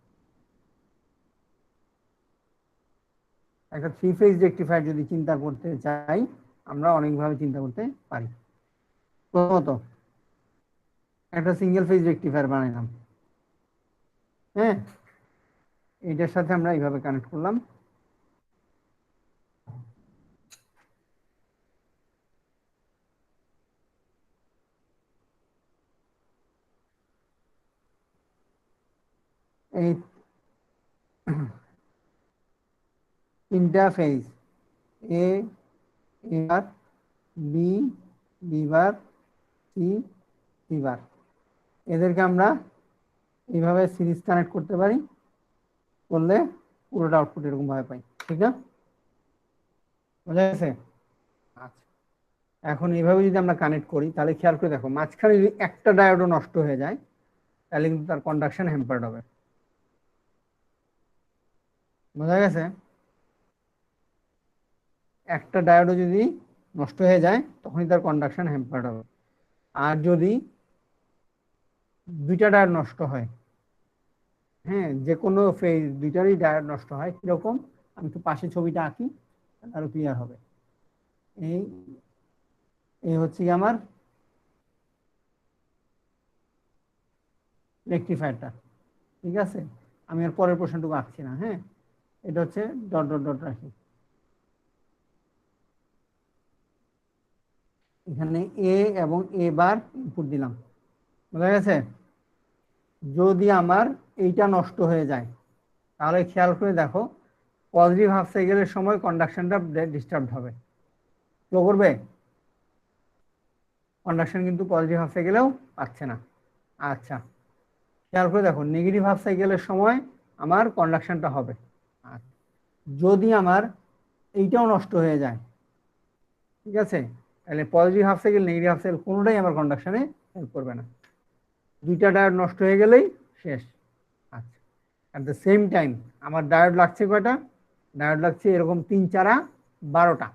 একটা 3 ফেজ রেকটিফায়ার যদি চিন্তা করতে চাই, আমরা অনেকভাবে চিন্তা করতে পারি। প্রথমত একটা সিঙ্গেল ফেজ রেকটিফায়ার বানাইলাম, হ্যাঁ, এটার সাথে আমরা এইভাবে কানেক্ট করলাম। এই 3টা ফেজ, এ বার, বি বার, সি বার, এদেরকে আমরা এইভাবে সিরিজ কানেক্ট করতে পারি, করলে পুরোটা আউটপুট এরকম ভাবে পাই। ঠিক না? বোঝা গেছে? আচ্ছা, এখন এইভাবে যদি আমরা কানেক্ট করি তাহলে খেয়াল করে দেখো, মাঝখানে যদি একটা ডায়োডও নষ্ট হয়ে যায় তাহলে কিন্তু তার কন্ডাকশন হ্যাম্পার্ড হবে। বোঝা গেছে? একটা ডায়োডও যদি নষ্ট হয়ে যায় তখনই তার কন্ডাকশন হ্যাম্পার্ড হবে। আর যদি 2টা ডায়োড নষ্ট হয়, হ্যাঁ, যে কোনো ফেজ 2টারই ডায়োড নষ্ট হয়, কিরকম আমি একটু পাশে ছবিটা আঁকি আরো ক্লিয়ার হবে। এই এই হচ্ছে কি আমার রেকটিফায়ারটা। ঠিক আছে, আমি আর পরের প্রশ্নটুকু আঁকছি না, হ্যাঁ, এটা হচ্ছে ডট ডট ডট রাখি। এখানে এ এবং এ বার ইনপুট দিলাম। বোঝা গেছে? যদি আমার এইটা নষ্ট হয়ে যায় তাহলে খেয়াল করে দেখো, পজিটিভ হাফ সাইকেলের সময় কন্ডাকশনটা ডিস্টার্ব হবে, ফ্লো করবে, কন্ডাকশন কিন্তু পজিটিভ হাফ সাইকেলেও পাচ্ছে না। আচ্ছা, খেয়াল করে দেখো, নেগেটিভ হাফ সাইকেলের সময় আমার কন্ডাকশনটা হবে। আচ্ছা, যদি আমার এইটাও নষ্ট হয়ে যায়, ঠিক আছে, তাহলে positive half cycle negative half cycle কোনোটাই আমার কন্ডাকশনে হেল্প করবে না, 2টা ডায়োড নষ্ট হয়ে গেলেই শেষ। আচ্ছা, অ্যাট দ্য সেম টাইম আমার ডায়োড লাগছে কয়টা? ডায়োড লাগছে এরকম 3 4 12টা।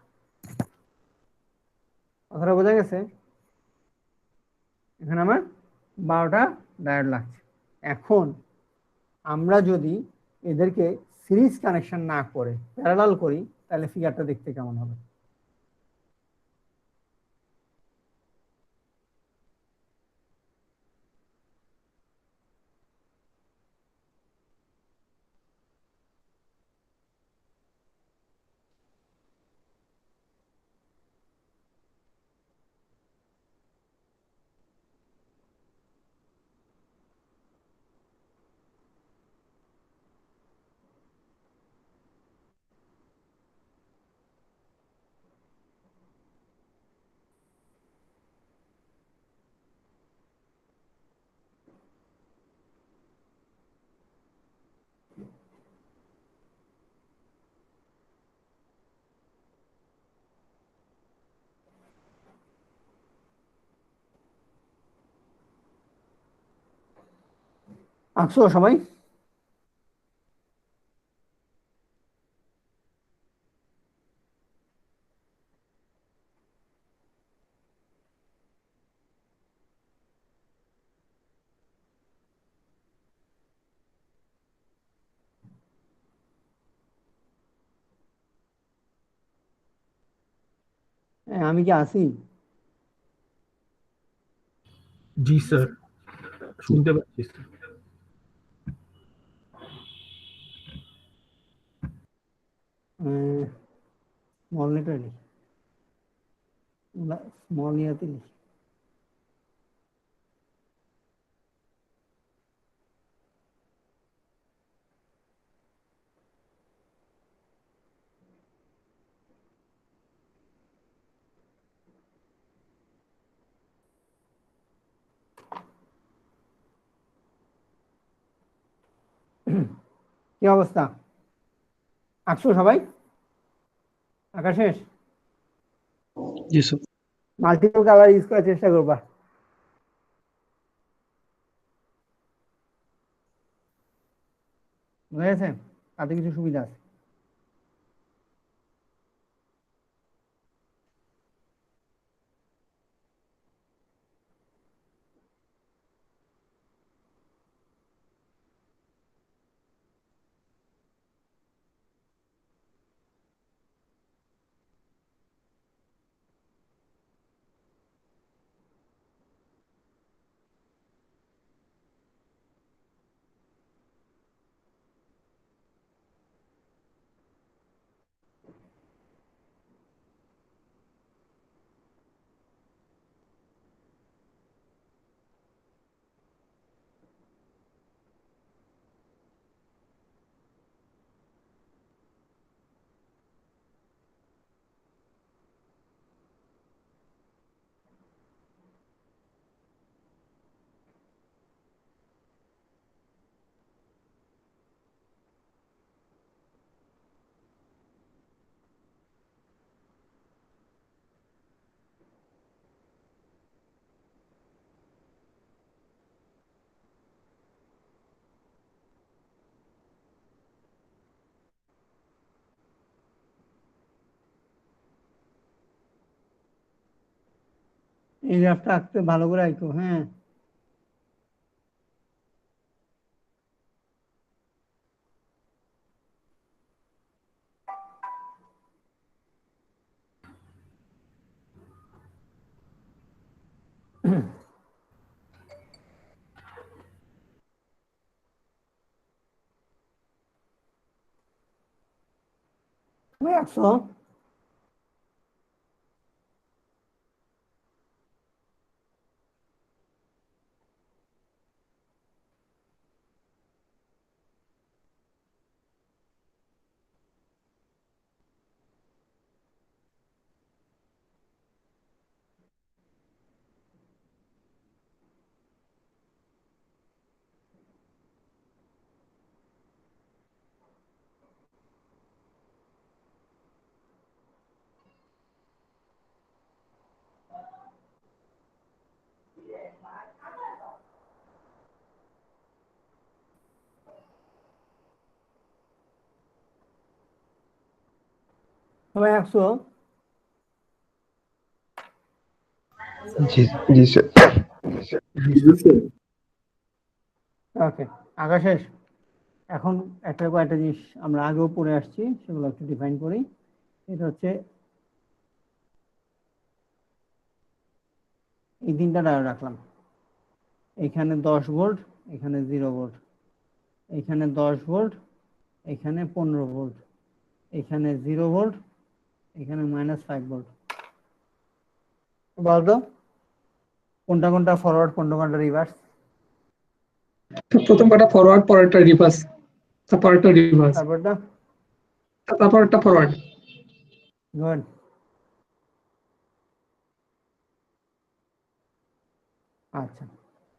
কথাটা বোঝা গেছে? এখানে আমার 12টা ডায়োড লাগছে। এখন আমরা যদি এদেরকে সিরিজ কানেকশন না করে প্যারালাল করি তাহলে ফিগারটা দেখতে কেমন হবে? আঁকছো সবাই? হ্যাঁ, আমি কি আছি? জি স্যার, শুনতে পাচ্ছি স্যার। স্মল লেটার লিখি, স্মল ইয়াতে লিখি। কি অবস্থা? আঁকছো সবাই? আঁকা শেষ? জি স্যার। মাল্টিপল কালার ইউজ করার চেষ্টা করবা। বুঝেছে? তাতে কিছু সুবিধা আছে। এই গ্রাফটা আঁকতে ভালো করে আঁকো, হ্যাঁ। তুমি আঁকছো? সবাই আঁকছো? জি জি স্যার। ওকে, আঁকা শেষ। এখন একটা কয়েকটা জিনিস আমরা আগেও পড়ে আসছি, সেগুলো একটু ডিফাইন করি। এটা হচ্ছে এই তিনটা ডায়োড রাখলাম। এখানে 10 ভোল্ট, এখানে 0 ভোল্ট, এখানে 10 ভোল্ট, এখানে 15 ভোল্ট, এখানে 0 ভোল্ট, এখানে -5 ভোল্ট। বলতো কোনটা কোনটা ফরওয়ার্ড, কোনটা কোনটা রিভার্স? প্রথম কটা ফরওয়ার্ড, পরেরটা রিভার্স, তারপরটা রিভার্স, তারপরটা তারপরটা ফরওয়ার্ড। গুড। আচ্ছা,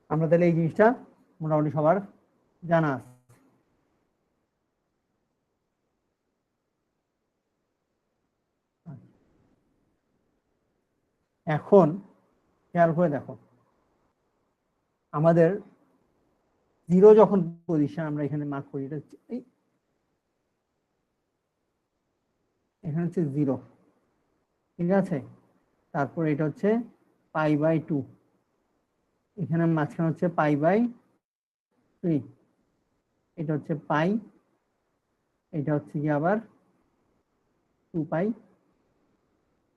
আমরা তাহলে এই জিনিসটা মোটামুটি সবার জানা আছে। এখন খেয়াল করে দেখো, আমাদের জিরো যখন পজিশন আমরা এখানে মার্ক করি, এটা হচ্ছে এখানে হচ্ছে জিরো, ঠিক আছে। তারপর এটা হচ্ছে π/2, এখানে মাঝখানে হচ্ছে π/3, এটা হচ্ছে পাই, এটা হচ্ছে কি আবার 2π,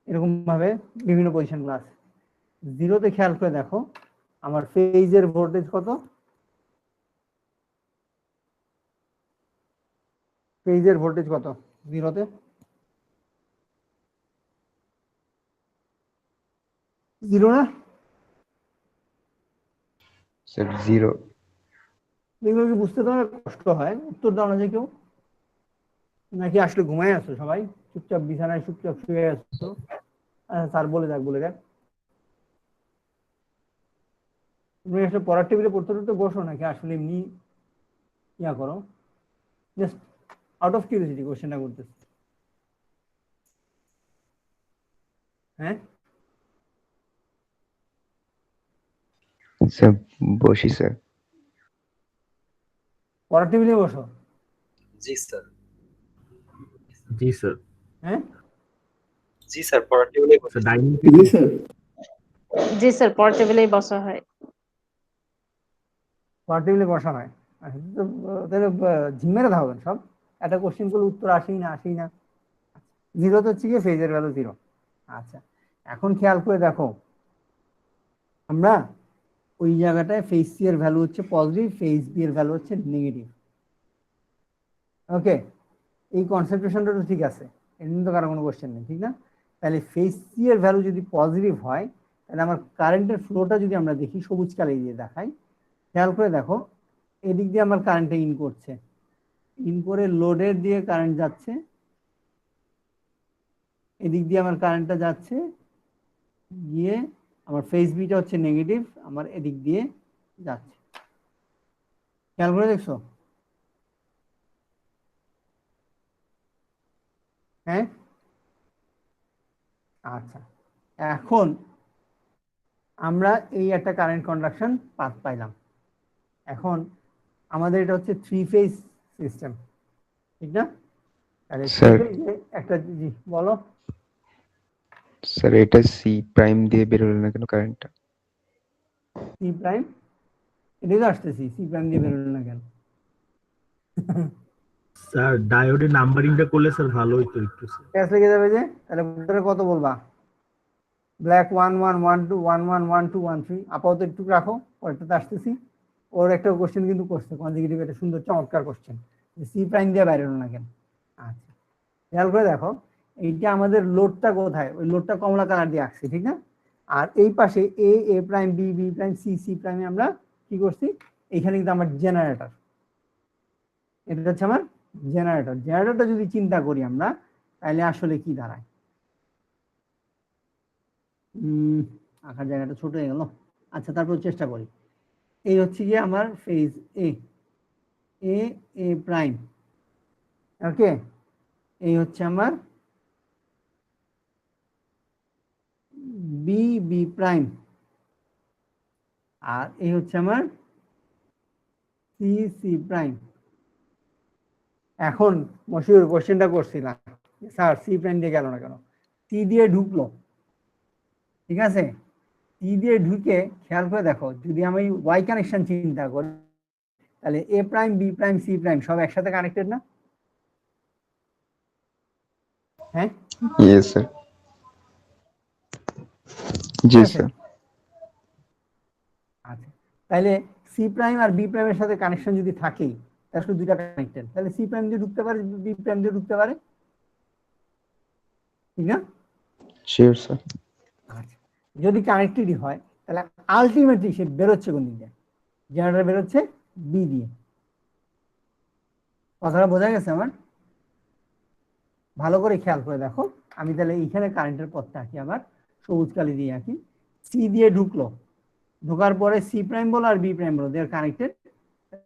এরকম ভাবে বিভিন্ন পজিশন গুলো আছে। জিরোতে খেয়াল করে দেখো আমার ফেজের ভোল্টেজ কত, ফেজের ভোল্টেজ কত জিরোতে? জিরো না? Sir zero. এগুলো কি বুঝতে তোমার কষ্ট হয়? উত্তর দাও না যে কেউ, নাকি আসলে ঘুমায় আছো সবাই, চুপচাপ বিছানায় চুপচাপ শুয়ে আছো? স্যার বলে দেখ, বলে দেখ। তুমি আসলে পড়ার টেবিলে পড়তে পড়তে বসো নাকি আসলে এমনি ইয়া করো? জাস্ট আউট অফ কিউরিওসিটি কোশ্চেনটা করতেছি। হ্যাঁ স্যার বসি স্যার। পড়ার টেবিলে বসো? জি স্যার। জি স্যার। হ্যাঁ জি স্যার, পড়ার টেবিলে বসি। ডাইনিং জি স্যার। জি স্যার, পড়ার টেবিলেই বসা হয়। পড়ার টেবিলে বসা হয়? আচ্ছা, তো তাহলে ঝিমেরে ধাওবেন সব, একটা কোশ্চেন করলে উত্তর আসেই না, আসেই না। জিরো তো হচ্ছে গিয়ে ফেজের ভ্যালু জিরো। আচ্ছা, এখন খেয়াল করে দেখো আমরা ওই জায়গাটায় ফেজ সি এর ভ্যালু হচ্ছে পজিটিভ, ফেজ বি এর ভ্যালু হচ্ছে নেগেটিভ। ওকে, এই কনসেন্ট্রেশনটা তো ঠিক আছে, এর জন্য তো কারো কোনো কোশ্চেন নেই, ঠিক না? তাহলে ফেজ সি এর ভ্যালু যদি পজিটিভ হয়, তাহলে আমার কারেন্টের ফ্লোটা যদি আমরা দেখি সবুজ কালি দিয়ে দেখাই, খেয়াল করে দেখো এদিক দিয়ে আমার কারেন্টটা ইন করছে, ইন করে লোডের দিয়ে কারেন্ট যাচ্ছে, এদিক দিয়ে আমার কারেন্টটা যাচ্ছে, গিয়ে আমার ফেজ বিটা হচ্ছে নেগেটিভ, আমার এদিক দিয়ে যাচ্ছে। খেয়াল করে দেখছো? হ্যাঁ আচ্ছা, এখন আমরা এই একটা কারেন্ট কন্ডাকশন পাথ পাইলাম। এখন আমাদের এটা হচ্ছে থ্রি ফেজ সিস্টেম, ঠিক না? তাহলে স্যার একটা জি বলো। স্যার এটা সি প্রাইম দিয়ে বের হলো না কেন কারেন্টটা? সি প্রাইম, এটাই তো আসতেছি, সি প্রাইম দিয়ে বেরোলো না কেন? স্যার ডায়োডের নাম্বারিংটা করলে স্যার ভালো হইতো একটু স্যার। ক্যাশ লেগে যাবে যে, তাহলে ভোল্টেজে কত বলবা? ব্ল্যাক 1 1 1 2 1 1 1 2 1 3, আপাতত একটু রাখো, পরেরটাতে আসতেছি। ওর একটা কোশ্চেন কিন্তু করছে কনজিকিউটিভ, একটা সুন্দর চমৎকার কোশ্চেন, সি প্রাইম দিয়ে বাইরে হলো না কেন? আচ্ছা, খেয়াল করে দেখো এইটা আমাদের লোডটা কোথায়, ওই লোডটা কমলা কালার দিয়ে আঁকছি, ঠিক না? আর এই পাশে A A prime B B prime C C প্রাইমে আমরা কি করছি, এইখানে কিন্তু আমার জেনারেটর, এটা হচ্ছে আমার জেনারেটর। জেনারেটরটা যদি চিন্তা করি আমরা, তাহলে আসলে কি দাঁড়ায়? আঁকার জায়গাটা ছোট হয়ে গেল। আচ্ছা, তারপর চেষ্টা করি। এই হচ্ছে গিয়ে আমার phase A, A A prime, ওকে। এই হচ্ছে আমার বি বি প্রাইম, আর এই হচ্ছে আমার সি সি প্রাইম। এখন মশিউর কোশ্চেনটা করছিলাম, স্যার সি প্রাইম দিয়ে গেল না কেন? সি দিয়ে ঢুকলো, ঠিক আছে। সি দিয়ে ঢুকে খেয়াল করে দেখো, যদি আমি ওয়াই কানেকশন চিন্তা করি, তাহলে A prime B prime C prime সব একসাথে কানেক্টেড না? হ্যাঁ ইয়েস স্যার। জি স্যার। আচ্ছা, তাহলে সি প্রাইম আর বি প্রাইমের সাথে কানেকশন যদি থাকেই, তাহলে শুধু দুইটা কানেক্টেড, তাহলে সি প্রাইম দিয়ে ঢুকতে পারে, বি প্রাইম দিয়ে ঢুকতে পারে, ঠিক না? Sure sir. আচ্ছা, যদি কানেক্টেডই হয়, তাহলে আলটিমেটলি সে বেরোচ্ছে কোন দিক দিয়ে? জেনারেটর বেরোচ্ছে বি দিয়ে। কথাটা বোঝা গেছে আমার? ভালো করে খেয়াল করে দেখো, আমি তাহলে এইখানে কারেন্টের পথটা আঁকি, আবার সবুজ কালি দিয়ে আঁকি। সি দিয়ে ঢুকলো, ঢোকার পরে সি প্রাইম বলো আর বি প্রাইম বলো, দে আর কানেক্টেড,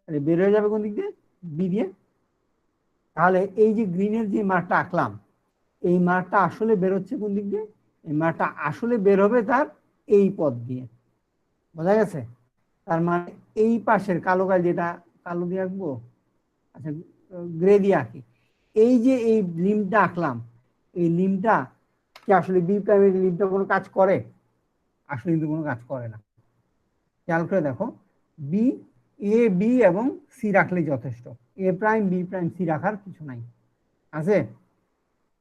তাহলে বের হয়ে যাবে কোন দিক দিয়ে? বি দিয়ে। তাহলে এই যে গ্রিনের যে মার্কটা আঁকলাম, এই মার্কটা আসলে বেরোচ্ছে কোন দিক দিয়ে? এই মার্কটা আসলে বের হবে তার এই পথ দিয়ে। বোঝা গেছে? তার মানে এই পাশের কালো কাল যেটা কালো দিয়ে আঁকবো, আচ্ছা গ্রে দিয়ে আঁকি, এই যে এই লিম্বটা আঁকলাম, এই লিম্বটা কি আসলে বি প্রাইমের লিম্বটা কোনো কাজ করে? আসলে কিন্তু কোনো কাজ করে না। খেয়াল করে দেখো, বি, এ বি এবং সি রাখলেই যথেষ্ট, এ প্রাইম বি প্রাইম সি রাখার কিছু নাই। আছে?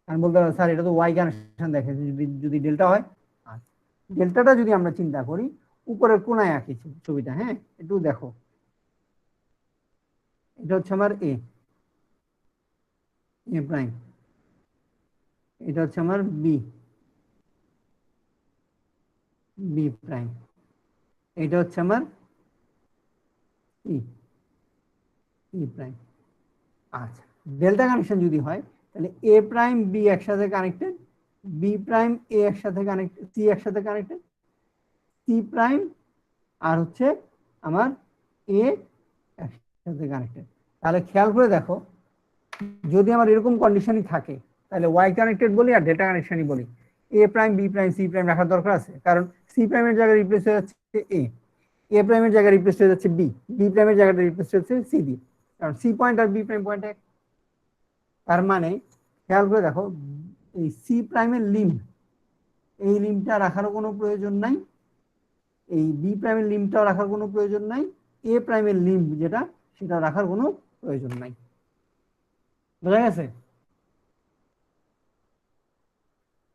আমি বলতে পারবো স্যার এটা তো ওয়াই কানেকশন দেখে, যদি যদি ডেল্টা হয়। আচ্ছা, ডেল্টাটা যদি আমরা চিন্তা করি, উপরের কোনায় আঁকি ছবিটা, হ্যাঁ একটু দেখো, এটা হচ্ছে আমার এ, এ প্রাইম, এটা হচ্ছে আমার বি, বি প্রাইম, এটা হচ্ছে আমার ই, ই প্রাইম। আচ্ছা, ডেল্টা কানেকশন যদি হয় তাহলে এ প্রাইম বি একসাথে কানেক্টেড, বি প্রাইম এ একসাথে কানেক্টেড, সি একসাথে কানেক্টেড, সি প্রাইম আর হচ্ছে আমার এ একসাথে কানেক্টেড। তাহলে খেয়াল করে দেখো, যদি আমার এরকম কন্ডিশনই থাকে তাহলে ওয়াই কানেক্টেড বলি আর ডেল্টা কানেকশনই বলি, A prime B prime C prime রাখার দরকার আছে, কারণ সি প্রাইমের জায়গায় রিপ্লেস হয়ে যাচ্ছে এ, এ প্রাইমের জায়গায় রিপ্লেস হয়ে যাচ্ছে বি, বি প্রাইমের জায়গাটা রিপ্লেস হচ্ছে সি দিয়ে, কারণ সি পয়েন্ট আর বি প্রাইম পয়েন্ট এক। তার মানে খেয়াল করে দেখো, এই সি প্রাইমের লিম্ব, এই লিম্বটা রাখারও কোনো প্রয়োজন নাই, এই বি প্রাইমের লিম্বটাও রাখার কোনো প্রয়োজন নাই, এ প্রাইমের লিম্ব যেটা সেটা রাখার কোনো প্রয়োজন নাই। বোঝা গেছে?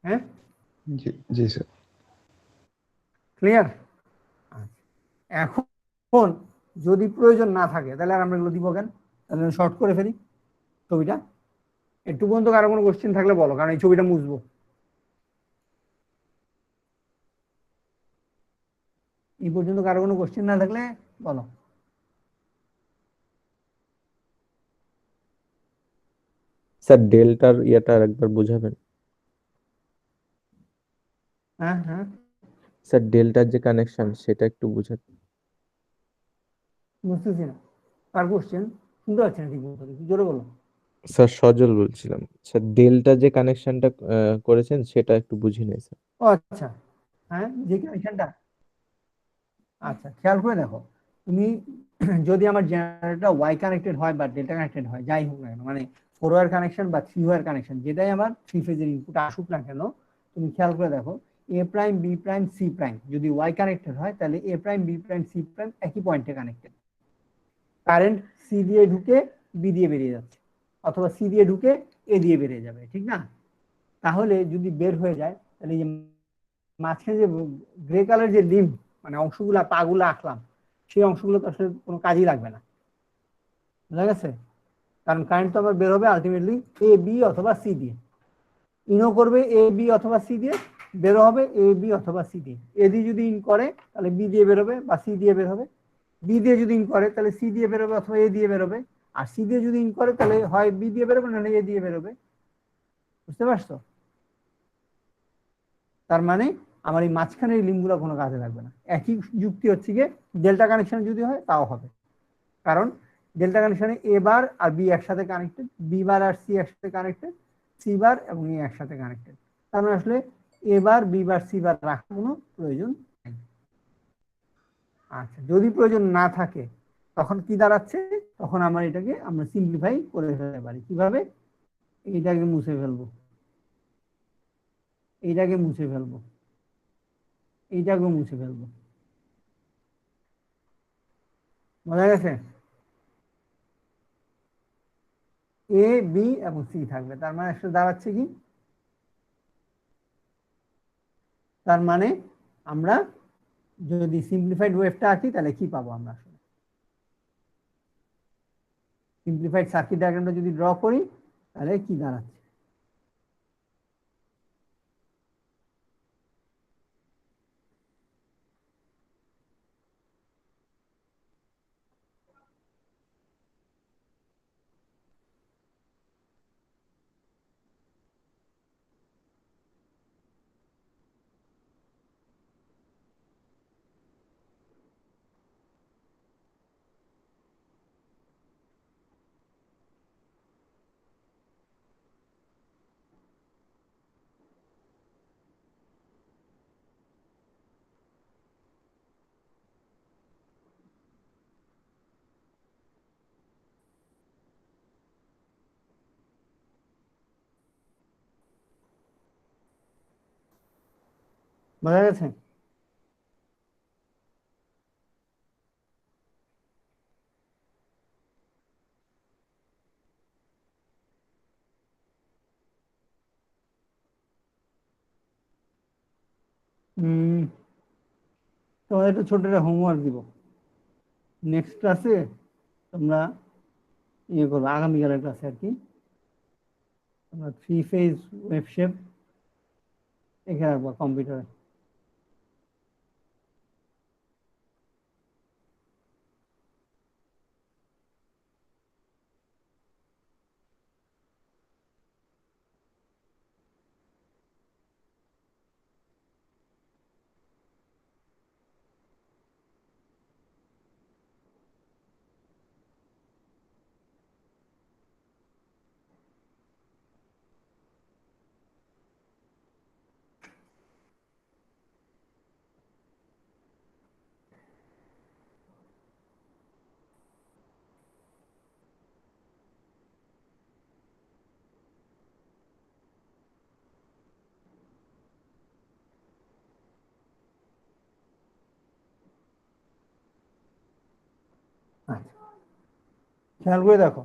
হ্যাঁ, জি জি স্যার। ক্লিয়ার? এখন যদি প্রয়োজন না থাকে তাহলে আর আমরা এগুলো দিব কেন? তাহলে শর্ট করে ফেলি ছবিটা। একটু পর্যন্ত কারো কোনো কোশ্চেন থাকলে বলো, কারণ এই ছবিটা মুছবো। এই পর্যন্ত কারো কোনো কোশ্চেন না থাকলে বলো। স্যার ডেল্টার ইয়েটা একবার বুঝাবেন? হ্যাঁ হ্যাঁ, স্যার ডেল্টার যে কানেকশন সেটা একটু বুঝাবেন? বুঝতেছি না কার কোশ্চেন, শুনতে পাচ্ছি না ঠিক মতো, একটু জোরে বলো। স্যার সজল বলছিলাম, স্যার ডেল্টা যে কানেকশনটা করেছেন সেটা একটু বুঝিয়ে নেই স্যার। ও আচ্ছা, হ্যাঁ যে কানেকশনটা, আচ্ছা খেয়াল করে দেখো, তুমি যদি আমার জেনারেটরটা ওয়াই কানেক্টেড হয় বা ডেল্টা কানেক্টেড হয়, যাই হোক না কেন, মানে 4 ওয়্যার কানেকশন বা 3 ওয়্যার কানেকশন, যেটাই আমার 3 ফেজের ইনপুট আসুক না কেন, তুমি খেয়াল করে দেখো, A prime B prime C prime যদি ওয়াই কানেক্টেড হয় তাহলে A prime B prime C prime একই পয়েন্টে কানেক্টেড। কারেন্ট সি দিয়ে ঢুকে বি দিয়ে বেরিয়ে যাচ্ছে, অথবা সি দিয়ে ঢুকে এ দিয়ে বেরিয়ে যাবে, ঠিক না? তাহলে যদি বের হয়ে যায় তাহলে এই যে মাঝখানে যে গ্রে কালার যে লিম্ব মানে অংশগুলা পাগুলা আঁকলাম, সেই অংশগুলো তো আসলে কোনো কাজই লাগবে না। বুঝা গেছে? কারণ কারেন্ট তো আবার বের হবে আলটিমেটলি এ বি অথবা সি দিয়ে, ইনও করবে এ বি অথবা সি দিয়ে, বেরো হবে এ বি অথবা সি দিয়ে। এ দিয়ে যদি ইন করে তাহলে বি দিয়ে বেরোবে বা সি দিয়ে বের হবে, বি দিয়ে যদি ইন করে তাহলে সি দিয়ে বেরোবে অথবা এ দিয়ে বেরোবে, আর সি দিয়ে যদি ইন করে তাহলে হয় বি দিয়ে বেরোবে নাহলে এ দিয়ে বেরোবে। বুঝতে পারছো? তার মানে আমার এই মাঝখানের লিঙ্কগুলো কোনো কাজে লাগবে না। একই যুক্তি হচ্ছে গিয়ে ডেল্টা কানেকশন যদি হয় তাও হবে, কারণ ডেল্টা কানেকশনে এ বার আর বি একসাথে কানেক্টেড, বি বার আর সি একসাথে কানেক্টেড, সি বার এবং এ একসাথে কানেক্টেড। তার মানে আসলে এ বার বি বার সি বার রাখার কোনো প্রয়োজন নেই। আচ্ছা, যদি প্রয়োজন না থাকে তখন কি দাঁড়াচ্ছে, তখন আমরা এটাকে আমরা সিম্পলিফাই করে ফেলতে পারি। কিভাবে? এইটাকে মুছে ফেলবো, এইটাকে মুছে ফেলবো, এইটাকেও মুছে ফেলবো। বোঝা গেছে? এ বি এবং সি থাকবে, তার মানে আসলে দাঁড়াচ্ছে কি, তার মানে আমরা যদি সিম্পলিফাইড ওয়েভটা আঁকি তাহলে কি পাবো আমরা আসলে, সিম্পলিফাইড সার্কিট ডায়াগ্রামটা যদি ড্র করি তাহলে কি দাঁড়াচ্ছে। বোঝা গেছে? তোমাদের একটা ছোট একটা হোমওয়ার্ক দিব, নেক্সট ক্লাসে তোমরা ইয়ে করবে, আগামীকালের ক্লাসে আর কি, তোমরা 3 ফেজ ওয়েব শেপ এঁকে রাখবা কম্পিউটারে। আচ্ছা, খেয়াল করে দেখো,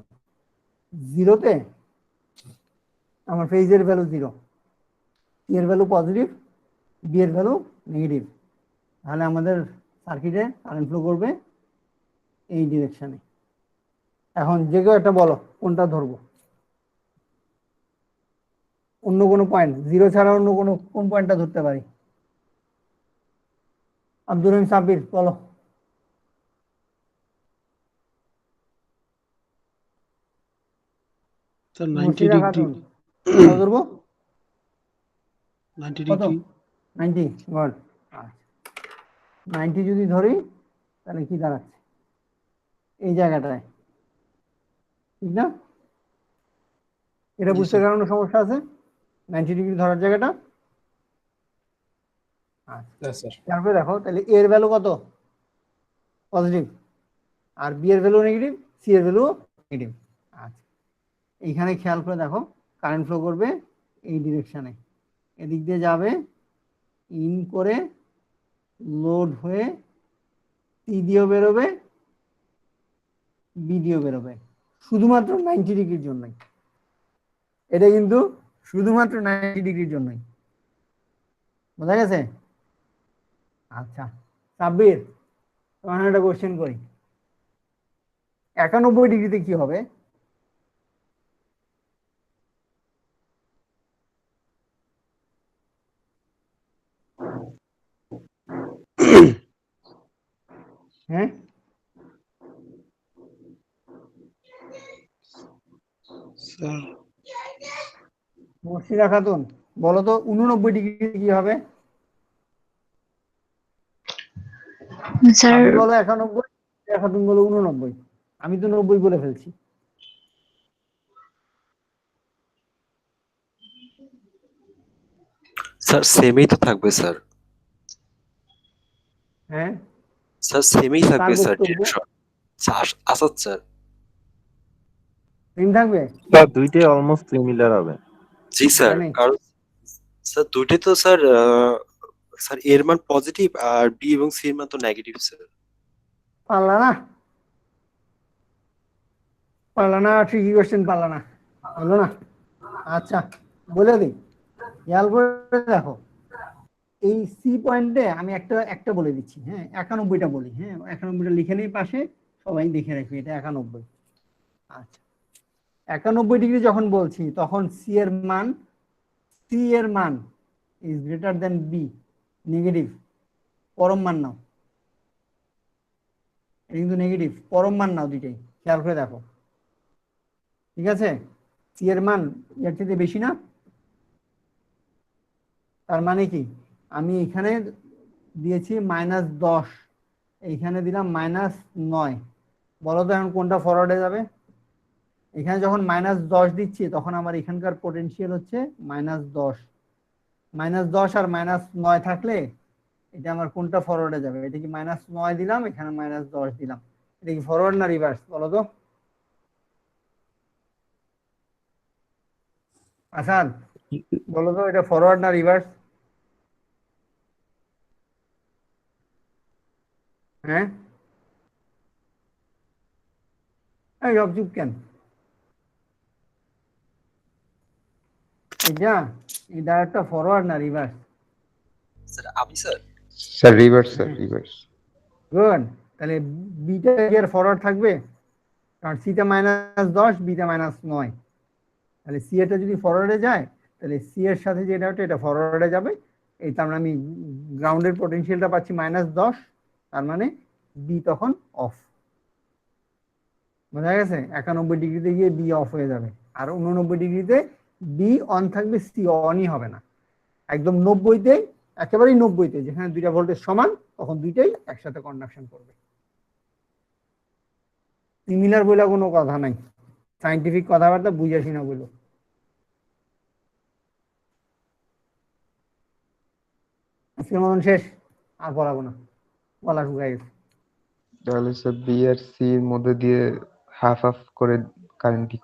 জিরোতে আমার ফেজের ভ্যালু 0, এর ভ্যালু পজিটিভ, বি এর ভ্যালু নেগেটিভ, তাহলে আমাদের সার্কিটে কারেন্ট ফ্লো করবে এই ডিরেকশনে। এখন যে কেউ একটা বলো কোনটা ধরবো, অন্য কোনো পয়েন্ট, 0 ছাড়া অন্য কোন পয়েন্টটা ধরতে পারি? আব্দুর রহিম সাব্বির বলো। স্যার 90 মুর্শিদা ডিগ্রি। খাতুন কত ধরবো? 90 কত? ডিগ্রি। 90, গুড। 90 যদি ধরি তাহলে কি দাঁড়াচ্ছে এই জায়গাটায়, ঠিক না? এটা জি বুঝতে স্যার। কারণে সমস্যা আছে 90 ডিগ্রি ধরার জায়গাটা? আচ্ছা, তারপরে দেখো তাহলে এর ভ্যালু কত? পজিটিভ, আর বি এর ভ্যালু নেগেটিভ, সি এর ভ্যালু নেগেটিভ। আচ্ছা, এইখানে খেয়াল করে দেখো কারেন্ট ফ্লো করবে এই ডিরেকশনে, এদিক দিয়ে যাবে, ইন করে লোড হয়ে সি দিয়েও বেরোবে, বি দিয়েও বেরোবে, শুধুমাত্র 90 ডিগ্রির জন্যই। এটা কিন্তু শুধুমাত্র 90 ডিগ্রির জন্যই, বোঝা গেছে? আচ্ছা সাব্বির, তোমার একটা কোশ্চেন করি, 91 ডিগ্রিতে কি হবে? হ্যাঁ, স্যার মুর্শিদা খাতুন বলো তো 89 ডিগ্রি কি হবে? স্যার আমি বলো 91, খাতুন বলো 89, আমি তো 90 বলে ফেলছি। স্যার সেমই তো থাকবে স্যার। হ্যাঁ স্যার সেমই তার থাকবে স্যার বক্তব্য ডিরেকশন। আসাদ স্যার। সেম থাকবে? স্যার দুইটাই অলমোস্ট সিমিলার হবে। জি স্যার, জানি কারণ স্যার দুইটাই তো স্যার স্যার এর মান পজিটিভ আর বি এবং সি এর মান তো নেগেটিভ স্যার। পারলা না, পারলা না, ট্রিকি কোশ্চেন পারলা না, হলো না? আচ্ছা বলে দিই, খেয়াল করে দেখো, এই সি পয়েন্টে আমি একটা বলে দিচ্ছি, হ্যাঁ 91টা বলি, হ্যাঁ 91টা লিখে নেই পাশে, সবাই দেখে রাখবি এটা 91। আচ্ছা 91 ডিগ্রি যখন বলছি তখন সি এর মান is greater than B, negative, পরম মান নাও, এটা কিন্তু নেগেটিভ, পরম মান নাও দুইটাই, খেয়াল করে দেখো, ঠিক আছে? সি এর মান এর থেকে বেশি না, তার মানে কি আমি এখানে দিয়েছি -10, এইখানে দিলাম -9, বলো তো এখন কোনটা ফরওয়ার্ডে যাবে? এখানে যখন -10 দিচ্ছি তখন আমার এখানকার পোটেনশিয়াল হচ্ছে -10, -10 আর -9 থাকলে এটা আমার কোনটা ফরওয়ার্ডে যাবে? এটা কি -9 দিলাম, এখানে -10 দিলাম, এটা কি ফরওয়ার্ড না রিভার্স বলো তো? আসাদ বলো তো এটা ফরওয়ার্ড না রিভার্স? হ্যাঁ, এই সব চুপ কেন? এটা একটা ফরওয়ার্ড না রিভার্স? স্যার আমি sir sir reverse, sir reverse. Good, তাহলে বিটা এর ফরওয়ার্ড থাকবে, কারণ সিটা -10, বিটা -9, তাহলে সি এটা যদি ফরওয়ার্ডে যায় তাহলে সি এর সাথে যেটা হচ্ছে এটা ফরওয়ার্ডে যাবে। এই তার মানে আমি গ্রাউন্ডের পটেনশিয়ালটা পাচ্ছি -10, তার মানে বি তখন অফ। বোঝা গেছে? 91 ডিগ্রিতে গিয়ে বি অফ হয়ে যাবে, আর 89 ডিগ্রিতে বি অন থাকবে, সি অনই হবে না। একদম 90-তে, একেবারেই 90-তে যেখানে দুইটা ভোল্টেজ সমান, তখন দুইটাই একসাথে কন্ডাকশন করবে। সিমিলার বলে কোনো কথা নাই, সাইন্টিফিক কথাবার্তা বুঝাসি না বলো। আজকের মতন শেষ, আর পড়াবো না, বলা শুকাই গেছে। তাহলে স্যার বি আর সি এর মধ্যে দিয়ে হাফ হাফ করে কারেন্ট